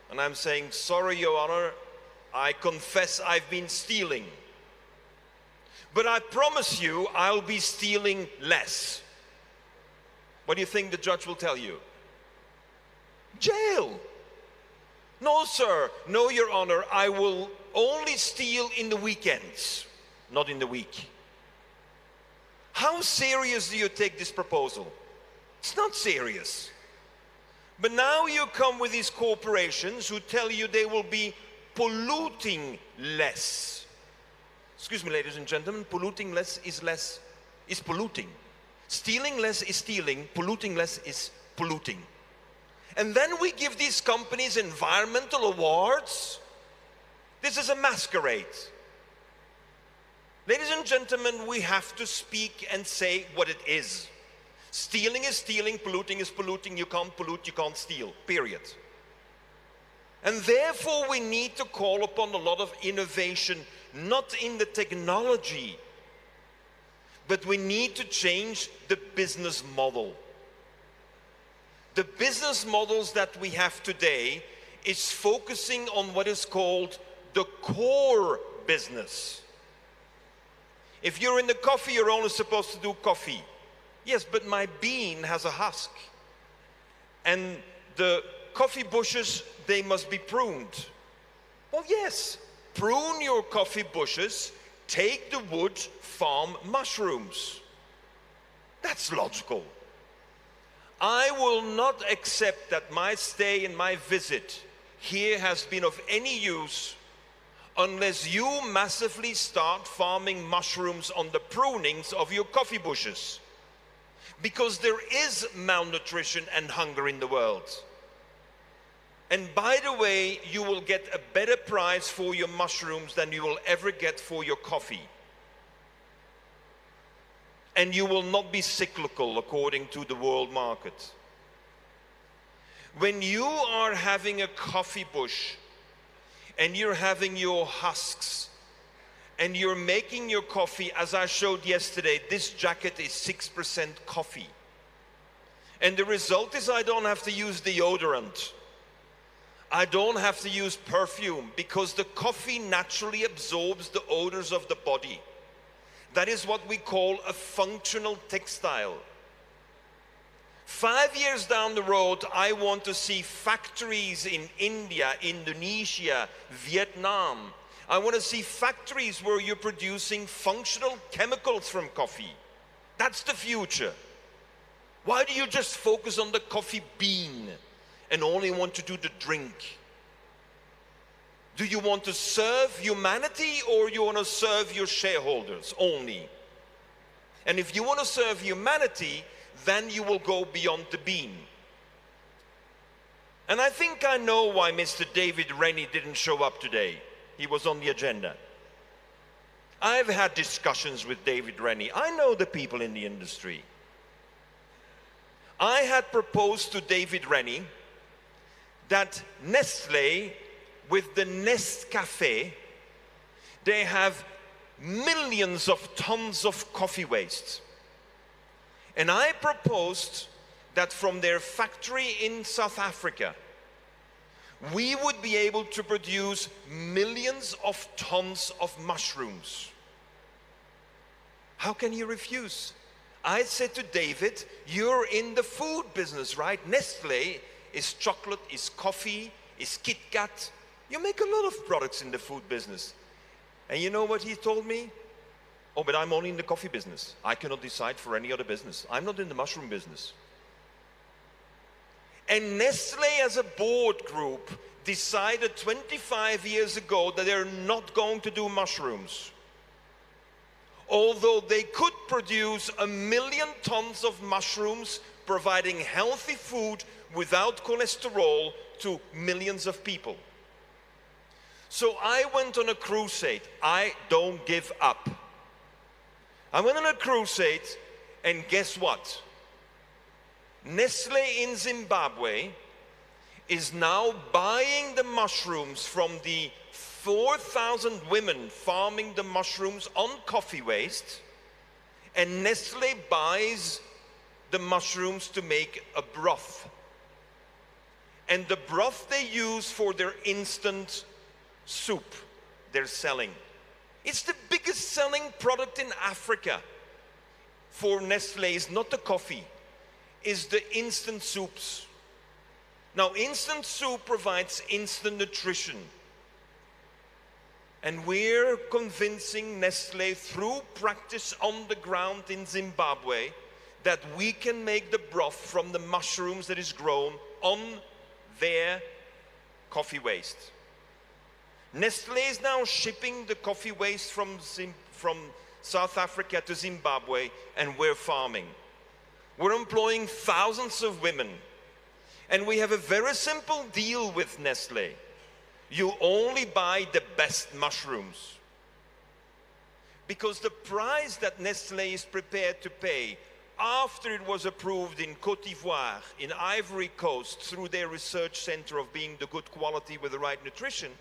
And I'm saying, sorry, Your Honor, I confess I've been stealing. But I promise you, I'll be stealing less. What do you think the judge will tell you? Jail. No, sir. No, Your Honor, I will only steal in the weekends, not in the week. How serious do you take this proposal? It's not serious. But now you come with these corporations who tell you they will be polluting less. Excuse me, ladies and gentlemen, polluting less is polluting. Stealing less is stealing, polluting less is polluting. And then we give these companies environmental awards. This is a masquerade. Ladies and gentlemen, we have to speak and say what it is. Stealing is stealing, polluting is polluting. You can't pollute, you can't steal, period. And therefore we need to call upon a lot of innovation, not in the technology, but we need to change the business model. The business models that we have today is focusing on what is called the core business. If you're in the coffee, you're only supposed to do coffee. Yes, but my bean has a husk. And the coffee bushes, they must be pruned. Well, yes, prune your coffee bushes, take the wood, farm mushrooms. That's logical. I will not accept that my stay and my visit here has been of any use unless you massively start farming mushrooms on the prunings of your coffee bushes. Because there is malnutrition and hunger in the world. And by the way, you will get a better price for your mushrooms than you will ever get for your coffee. And you will not be cyclical according to the world market. When you are having a coffee bush and you're having your husks and you're making your coffee, as I showed yesterday, this jacket is 6% coffee. And the result is I don't have to use deodorant. I don't have to use perfume because the coffee naturally absorbs the odors of the body. That is what we call a functional textile. 5 years down the road, I want to see factories in India, Indonesia, Vietnam. I want to see factories where you're producing functional chemicals from coffee. That's the future. Why do you just focus on the coffee bean and only want to do the drink? Do you want to serve humanity or you want to serve your shareholders only? And if you want to serve humanity, then you will go beyond the bean. And I think I know why Mr. David Rennie didn't show up today. He was on the agenda. I've had discussions with David Rennie. I know the people in the industry. I had proposed to David Rennie that Nestlé, with the Nescafé, they have millions of tons of coffee waste. And I proposed that from their factory in South Africa, we would be able to produce millions of tons of mushrooms. How can you refuse? I said to David, you're in the food business, right? Nestle is chocolate, is coffee, is Kit Kat. You make a lot of products in the food business. And you know what he told me? Oh, but I'm only in the coffee business. I cannot decide for any other business. I'm not in the mushroom business. And Nestle as a board group decided 25 years ago that they're not going to do mushrooms. Although they could produce 1 million tons of mushrooms, providing healthy food without cholesterol to millions of people. So I went on a crusade. I don't give up. I went on a crusade, and guess what? Nestle in Zimbabwe is now buying the mushrooms from the 4,000 women farming the mushrooms on coffee waste, and Nestle buys the mushrooms to make a broth. And the broth they use for their instant soup they're selling. It's the biggest selling product in Africa for Nestle. Is not the coffee, is the instant soups. Now, instant soup provides instant nutrition. And we're convincing Nestle through practice on the ground in Zimbabwe that we can make the broth from the mushrooms that is grown on their coffee waste. Nestle is now shipping the coffee waste from South Africa to Zimbabwe, and we're farming. We're employing thousands of women. And we have a very simple deal with Nestle. You only buy the best mushrooms. Because the price that Nestle is prepared to pay after it was approved in Côte d'Ivoire, in Ivory Coast, through their research center of being the good quality with the right nutrition,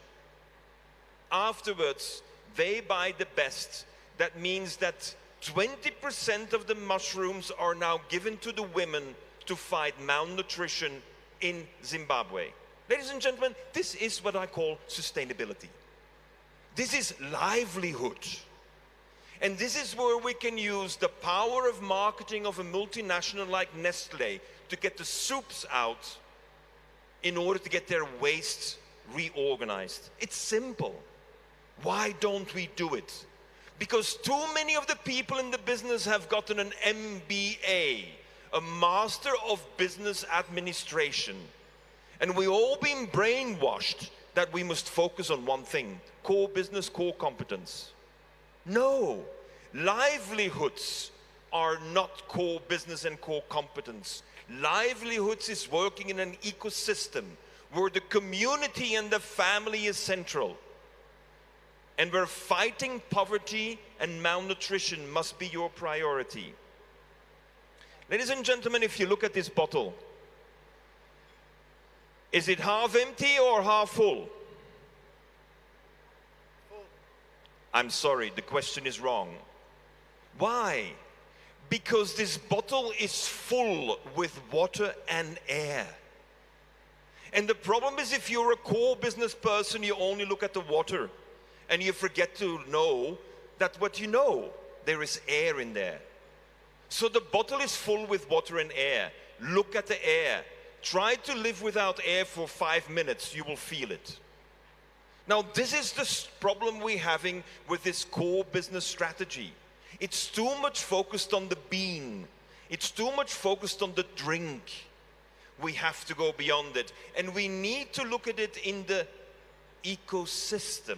afterwards they buy the best. That means that 20% of the mushrooms are now given to the women to fight malnutrition in Zimbabwe. Ladies and gentlemen, this is what I call sustainability. This is livelihood. And this is where we can use the power of marketing of a multinational like Nestle to get the soups out in order to get their waste reorganized. It's simple. Why don't we do it? Because too many of the people in the business have gotten an MBA, a Master of Business Administration. And we've all been brainwashed that we must focus on one thing: core business, core competence. No, livelihoods are not core business and core competence. Livelihoods is working in an ecosystem where the community and the family is central. And where fighting poverty and malnutrition must be your priority. Ladies and gentlemen, if you look at this bottle, is it half empty or half full? I'm sorry, the question is wrong. Why? Because this bottle is full with water and air. And the problem is, if you're a core business person, you only look at the water. And you forget to know that what you know, there is air in there. So the bottle is full with water and air. Look at the air. Try to live without air for 5 minutes, you will feel it. Now, this is the problem we're having with this core business strategy. It's too much focused on the bean. It's too much focused on the drink. We have to go beyond it. And we need to look at it in the ecosystem.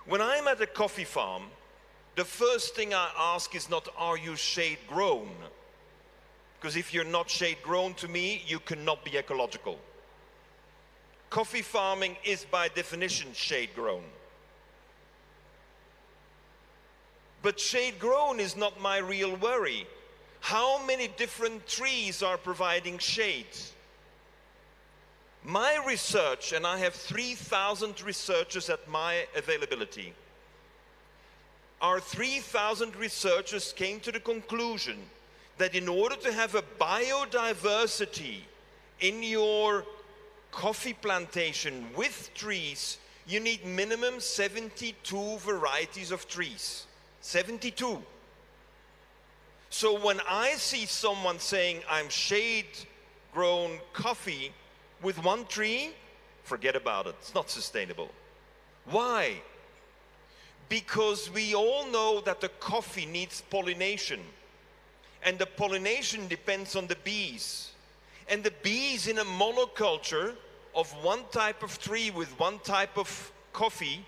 When I'm at a coffee farm, the first thing I ask is not, are you shade grown? Because if you're not shade grown, to me, you cannot be ecological. Coffee farming is by definition shade grown. But shade grown is not my real worry. How many different trees are providing shade? My research, and I have 3,000 researchers at my availability, our 3,000 researchers came to the conclusion that in order to have a biodiversity in your coffee plantation with trees, you need minimum 72 varieties of trees. 72. So when I see someone saying I'm shade-grown coffee with one tree, forget about it. It's not sustainable. Why? Because we all know that the coffee needs pollination. And the pollination depends on the bees. And the bees in a monoculture of one type of tree with one type of coffee,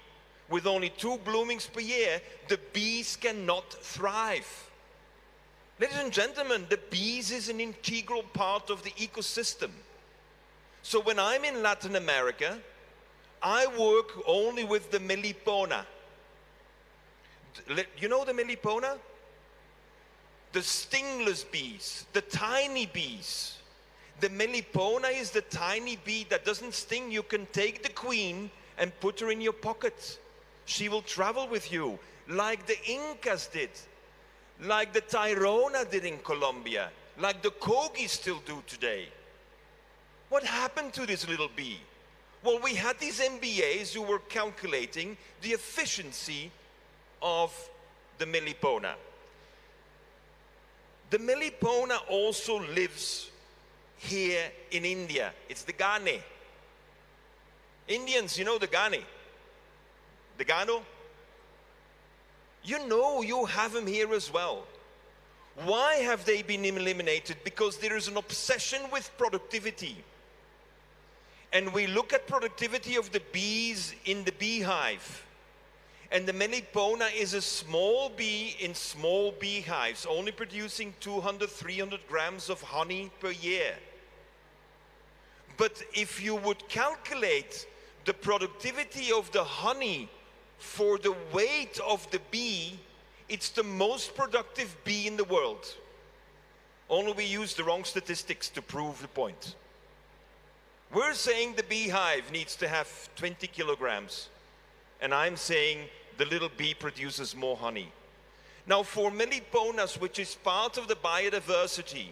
with only 2 bloomings per year, the bees cannot thrive. Ladies and gentlemen, the bees is an integral part of the ecosystem. So when I'm in Latin America, I work only with the melipona. You know the melipona? The stingless bees, the tiny bees. The melipona is the tiny bee that doesn't sting. You can take the queen and put her in your pocket. She will travel with you, like the Incas did, like the Tairona did in Colombia, like the Kogi still do today. What happened to this little bee? Well, we had these MBAs who were calculating the efficiency of the melipona. The melipona also lives here in India. It's the Gane. Indians, you know the Gane? The Gano? You know you have them here as well. Why have they been eliminated? Because there is an obsession with productivity. And we look at productivity of the bees in the beehive. And the melipona is a small bee in small beehives, only producing 200, 300 grams of honey per year. But if you would calculate the productivity of the honey for the weight of the bee, it's the most productive bee in the world. Only we use the wrong statistics to prove the point. We're saying the beehive needs to have 20 kilograms, and I'm saying the little bee produces more honey. Now for meliponas, which is part of the biodiversity,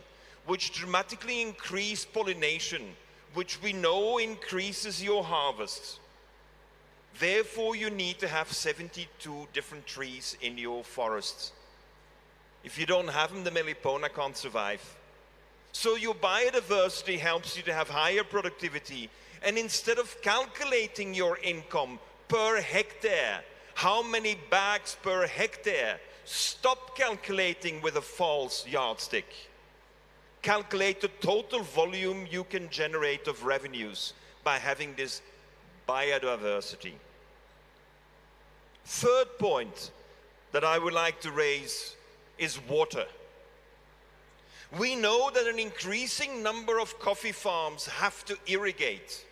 which dramatically increase pollination, which we know increases your harvests, therefore you need to have 72 different trees in your forests. If you don't have them, the melipona can't survive. So your biodiversity helps you to have higher productivity. And instead of calculating your income per hectare, how many bags per hectare, stop calculating with a false yardstick. Calculate the total volume you can generate of revenues by having this biodiversity. Third point that I would like to raise is water. We know that an increasing number of coffee farms have to irrigate.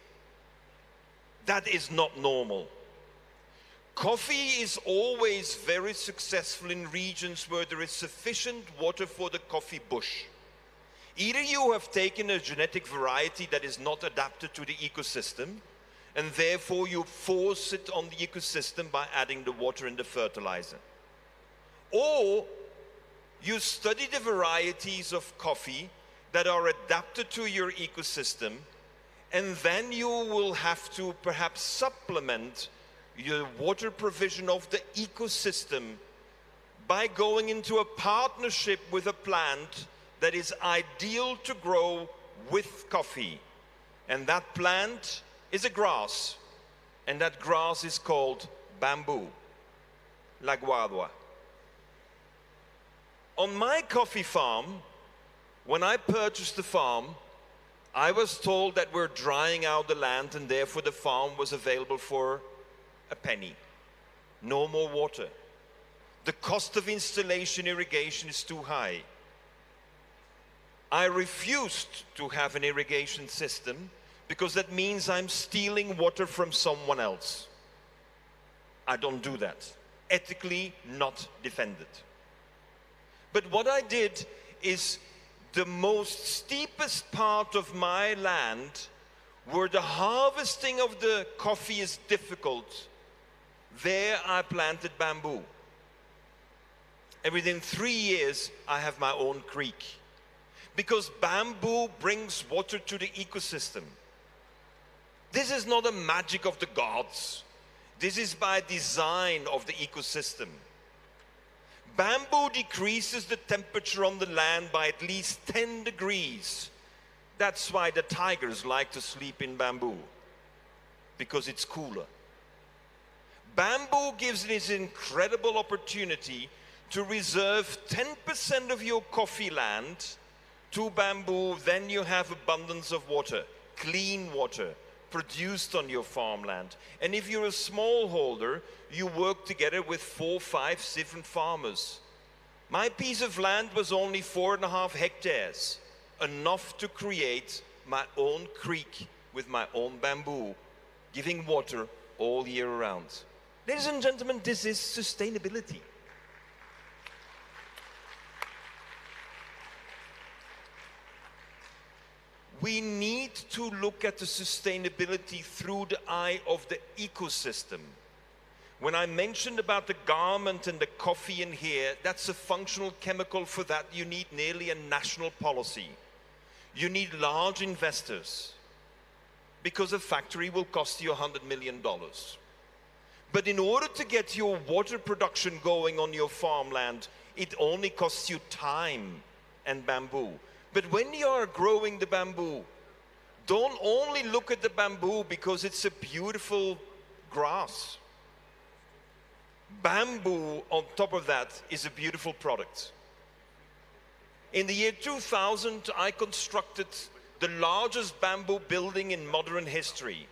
That is not normal. Coffee is always very successful in regions where there is sufficient water for the coffee bush. Either you have taken a genetic variety that is not adapted to the ecosystem, and therefore you force it on the ecosystem by adding the water and the fertilizer. Or you study the varieties of coffee that are adapted to your ecosystem, and then you will have to perhaps supplement your water provision of the ecosystem by going into a partnership with a plant that is ideal to grow with coffee. And that plant is a grass, and that grass is called bamboo, la guadua. On my coffee farm, when I purchased the farm, I was told that we're drying out the land and therefore the farm was available for a penny. No more water. The cost of installation irrigation is too high. I refused to have an irrigation system because that means I'm stealing water from someone else. I don't do that. Ethically not defended. But what I did is the most steepest part of my land where the harvesting of the coffee is difficult, there I planted bamboo. And within 3 years, I have my own creek. Because bamboo brings water to the ecosystem. This is not a magic of the gods. This is by design of the ecosystem. Bamboo decreases the temperature on the land by at least 10 degrees. That's why the tigers like to sleep in bamboo, because it's cooler. Bamboo gives this incredible opportunity to reserve 10% of your coffee land to bamboo. Then you have abundance of water, clean water, produced on your farmland. And if you're a smallholder, you work together with 4, 5, 7 farmers. My piece of land was only 4.5 hectares, enough to create my own creek with my own bamboo, giving water all year round. Ladies and gentlemen, this is sustainability. We need to look at the sustainability through the eye of the ecosystem. When I mentioned about the garment and the coffee in here, that's a functional chemical. For that, you need nearly a national policy. You need large investors, because a factory will cost you $100 million. But in order to get your water production going on your farmland, it only costs you time and bamboo. But when you are growing the bamboo, don't only look at the bamboo because it's a beautiful grass. Bamboo, on top of that, is a beautiful product. In the year 2000, I constructed the largest bamboo building in modern history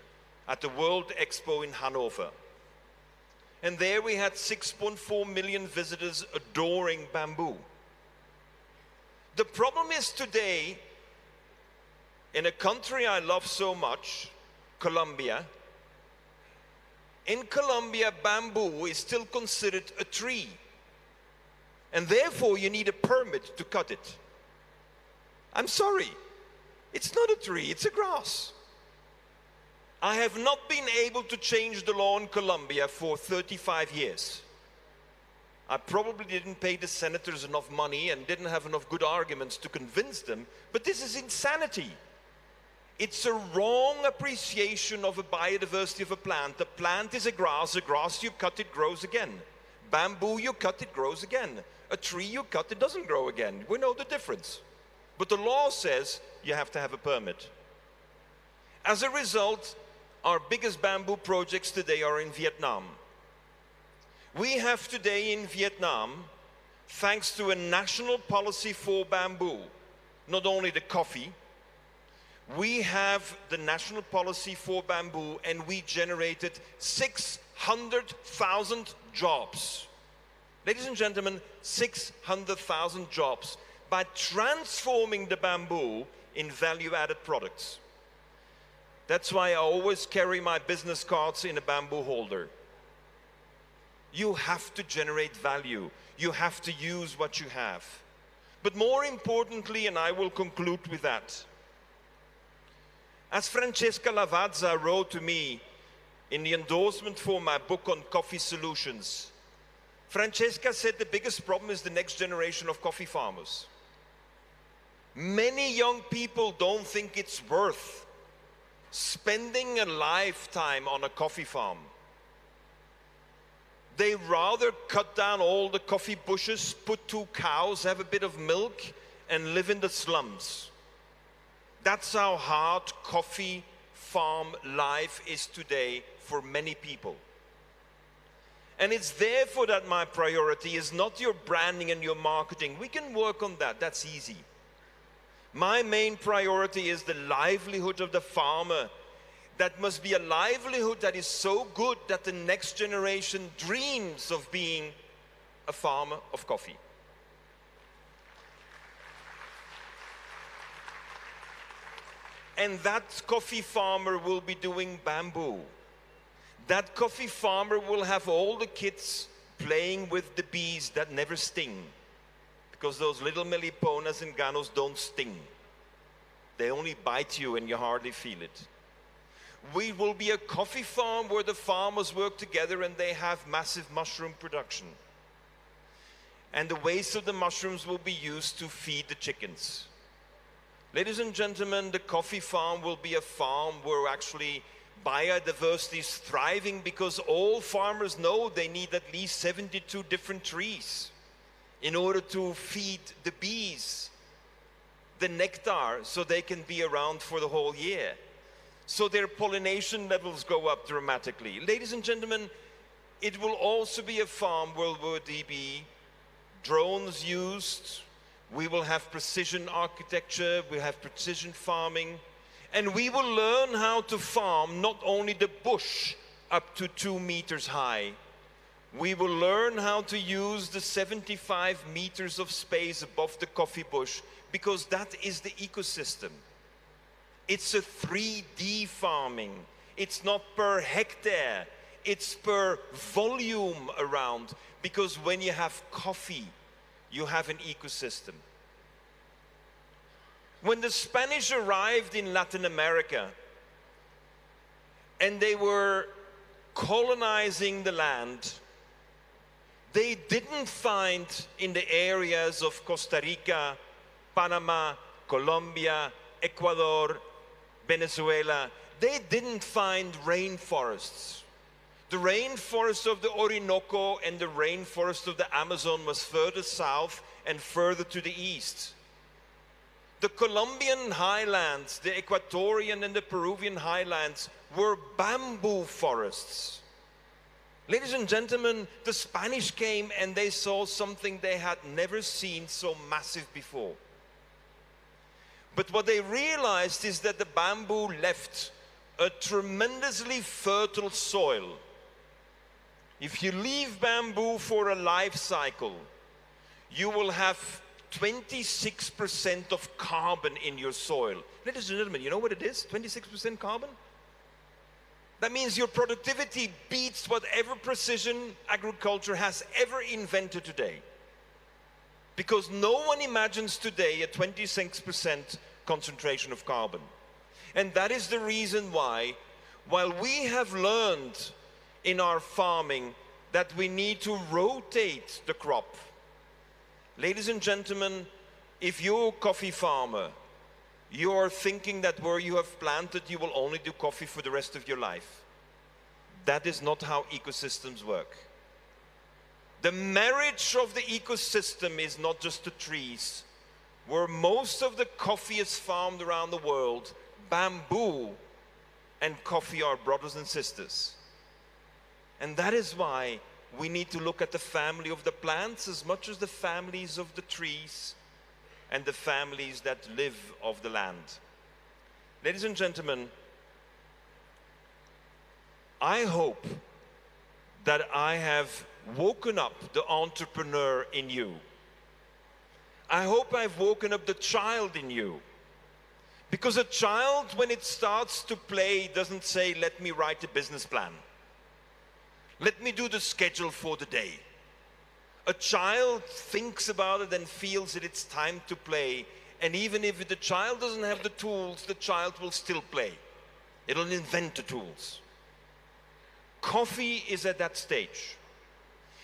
at the World Expo in Hanover. And there we had 6.4 million visitors adoring bamboo. The problem is today, in a country I love so much, Colombia, in Colombia, bamboo is still considered a tree. And therefore, you need a permit to cut it. I'm sorry, it's not a tree, it's a grass. I have not been able to change the law in Colombia for 35 years. I probably didn't pay the senators enough money and didn't have enough good arguments to convince them, but this is insanity. It's a wrong appreciation of a biodiversity of a plant. The plant is a grass you cut, it grows again. Bamboo, you cut, it grows again. A tree you cut, it doesn't grow again. We know the difference. But the law says you have to have a permit. As a result, our biggest bamboo projects today are in Vietnam. We have today in Vietnam, thanks to a national policy for bamboo, not only the coffee, we have the national policy for bamboo, and we generated 600,000 jobs. Ladies and gentlemen, 600,000 jobs by transforming the bamboo in value-added products. That's why I always carry my business cards in a bamboo holder. You have to generate value. You have to use what you have. But more importantly, and I will conclude with that, as Francesca Lavazza wrote to me in the endorsement for my book on coffee solutions, Francesca said the biggest problem is the next generation of coffee farmers. Many young people don't think it's worth spending a lifetime on a coffee farm. They rather cut down all the coffee bushes, put 2 cows, have a bit of milk, and live in the slums. That's how hard coffee farm life is today for many people. And it's therefore that my priority is not your branding and your marketing. We can work on that, that's easy. My main priority is the livelihood of the farmer. That must be a livelihood that is so good that the next generation dreams of being a farmer of coffee. And that coffee farmer will be doing bamboo. That coffee farmer will have all the kids playing with the bees that never sting, because those little meliponas and ganos don't sting. They only bite you and you hardly feel it. We will be a coffee farm where the farmers work together and they have massive mushroom production. And the waste of the mushrooms will be used to feed the chickens. Ladies and gentlemen, the coffee farm will be a farm where actually Biodiversity is thriving because all farmers know they need at least 72 different trees in order to feed the bees the nectar so they can be around for the whole year. So their pollination levels go up dramatically. Ladies and gentlemen, it will also be a farm where will be drones used. We will have precision architecture, we have precision farming, and we will learn how to farm not only the bush up to 2 meters high, we will learn how to use the 75 meters of space above the coffee bush, because that is the ecosystem. It's a 3D farming. It's not per hectare, it's per volume around, because when you have coffee, you have an ecosystem. When the Spanish arrived in Latin America and they were colonizing the land, they didn't find in the areas of Costa Rica, Panama, Colombia, Ecuador, Venezuela, they didn't find rainforests. The rainforest of the Orinoco and the rainforest of the Amazon was further south and further to the east. The Colombian highlands, the Ecuadorian and the Peruvian highlands were bamboo forests. Ladies and gentlemen, the Spanish came and they saw something they had never seen so massive before. But what they realized is that the bamboo left a tremendously fertile soil. If you leave bamboo for a life cycle, you will have 26% of carbon in your soil. Ladies and gentlemen, you know what it is? 26% carbon? That means your productivity beats whatever precision agriculture has ever invented today. Because no one imagines today a 26% concentration of carbon. And that is the reason why, while we have learned in our farming that we need to rotate the crop. Ladies and gentlemen, if you're a coffee farmer, you're thinking that where you have planted, you will only do coffee for the rest of your life. That is not how ecosystems work. The marriage of the ecosystem is not just the trees. Where most of the coffee is farmed around the world, bamboo and coffee are brothers and sisters. And that is why we need to look at the family of the plants as much as the families of the trees and the families that live off the land. Ladies and gentlemen, I hope that I have woken up the entrepreneur in you. I hope I've woken up the child in you. Because a child, when it starts to play, doesn't say, let me write a business plan. Let me do the schedule for the day. A child thinks about it and feels that it's time to play. And even if the child doesn't have the tools, the child will still play. It'll invent the tools. Coffee is at that stage.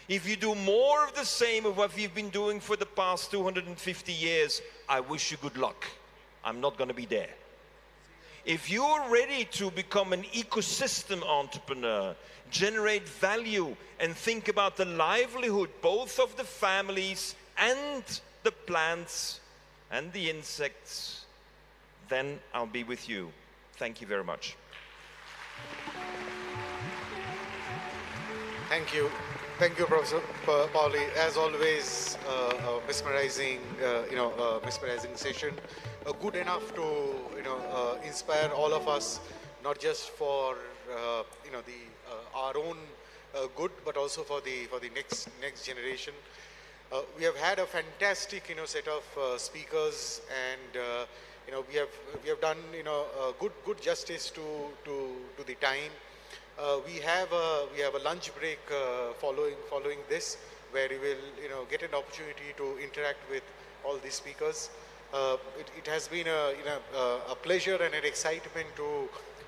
If you do more of the same of what we've been doing for the past 250 years, I wish you good luck. I'm not going to be there. If you're ready to become an ecosystem entrepreneur, generate value and think about the livelihood both of the families and the plants and the insects, then I'll be with you. Thank you very much. Thank you. Thank you, Professor Pauli. As always, a mesmerizing, mesmerizing session. Good enough to, inspire all of us, not just for, our own good, but also for the next generation. We have had a fantastic, set of speakers, and we have done, good justice to the time. We have a lunch break following this, where we will get an opportunity to interact with all the speakers. It has been a pleasure and an excitement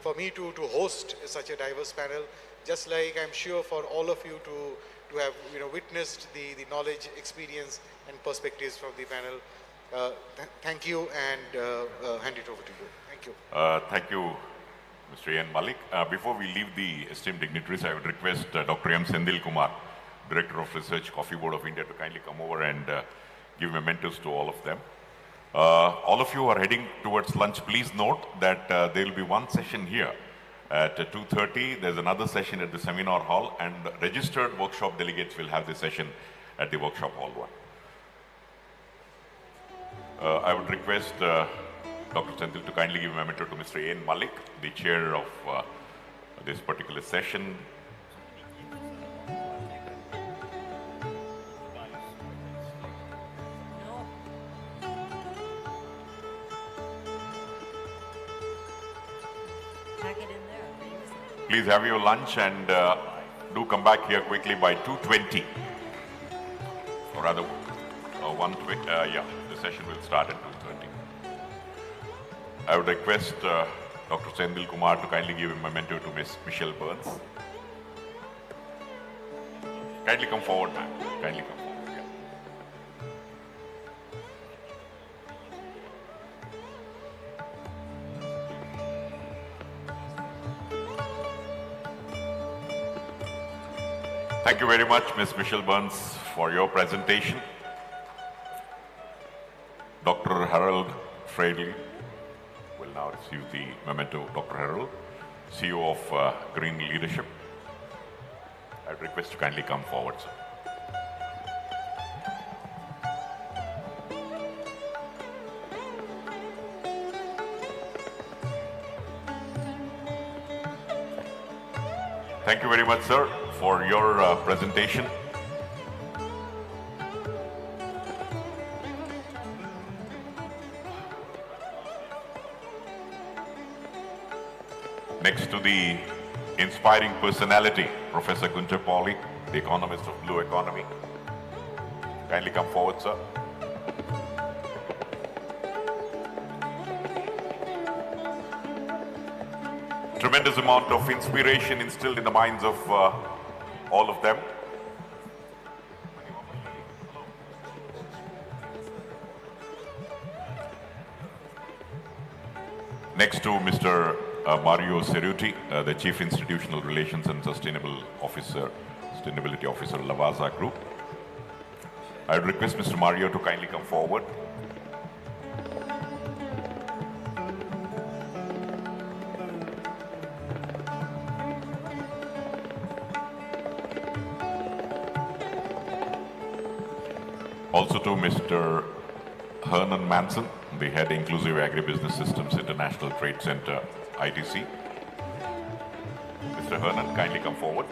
for me to host such a diverse panel. Just like I'm sure for all of you to have witnessed the knowledge, experience, and perspectives from the panel. Thank you, and hand it over to you. Thank you. Thank you Mr. Ian Malik. Before we leave the esteemed dignitaries, I would request Dr. M. Sendil Kumar, Director of Research, Coffee Board of India, to kindly come over and give mementos to all of them. All of you are heading towards lunch. Please note that there will be one session here at 2:30. There's another session at the seminar hall, and registered workshop delegates will have the session at the workshop hall 1. I would request Dr. Sendil to kindly give a memento to Mr. Ian Malik, the chair of this particular session. Please have your lunch and do come back here quickly by 2:20. Or rather, 1:20. Yeah, the session will start at 2:30. I would request Dr. Sendil Kumar to kindly give a memento to Ms. Michelle Burns. Kindly come forward, ma'am. Kindly come forward. Yeah. Thank you very much, Ms. Michelle Burns, for your presentation. Dr. Harold Freidley will now receive the memento. Dr. Harold, CEO of Green Leadership. I would request to kindly come forward, sir. Thank you very much, sir, for your presentation. Next to the inspiring personality, Professor Gunter Pauli, the economist of Blue Economy. Kindly come forward, sir. Tremendous amount of inspiration instilled in the minds of all of them. Next to Mr. Mario Cerruti, the Chief Institutional Relations and Sustainability Officer, Lavazza Group. I would request Mr. Mario to kindly come forward. Also to Mr. Hernan Manson, the Head Inclusive Agribusiness Systems International Trade Center, ITC. Mr. Hernan, kindly come forward.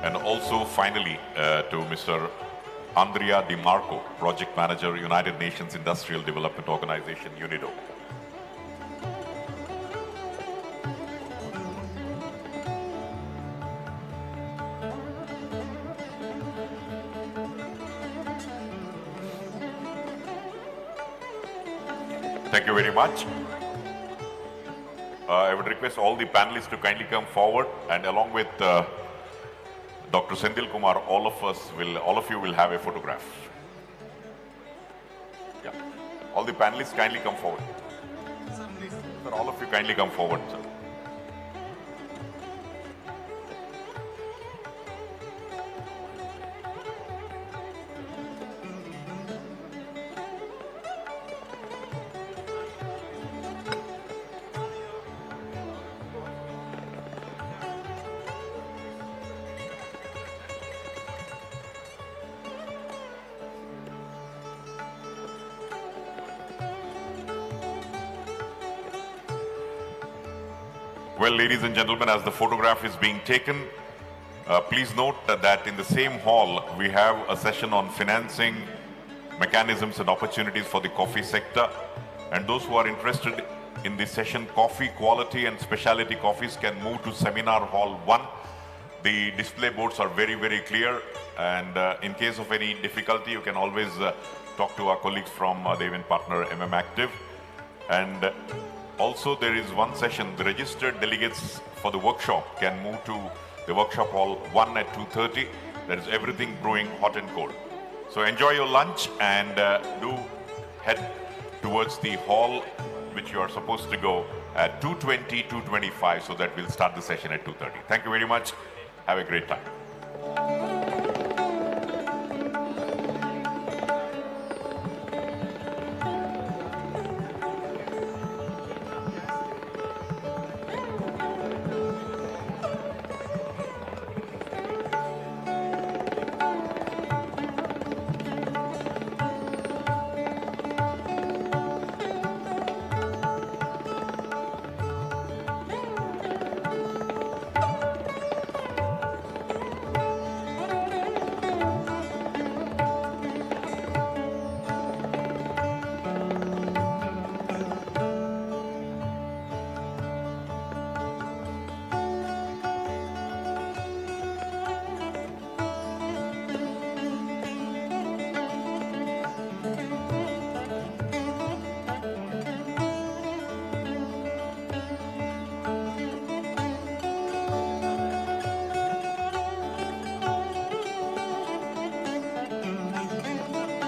And also finally to Mr. Andrea Di Marco, Project Manager, United Nations Industrial Development Organization, UNIDO. Thank you very much. I would request all the panelists to kindly come forward, and along with Dr. Sendil Kumar, all of you will have a photograph. Yeah. All the panelists kindly come forward. Sir, all of you kindly come forward, sir. Well, ladies and gentlemen, as the photograph is being taken, please note that in the same hall, we have a session on financing mechanisms and opportunities for the coffee sector. And those who are interested in this session, coffee quality and specialty coffees, can move to Seminar Hall 1. The display boards are very, very clear. And in case of any difficulty, you can always talk to our colleagues from the event partner, Active. And also, there is one session. The registered delegates for the workshop can move to the workshop hall 1 at 2:30. There is everything brewing hot and cold. So enjoy your lunch and do head towards the hall which you are supposed to go at 2:20, 2:25, so that we'll start the session at 2:30. Thank you very much. Have a great time.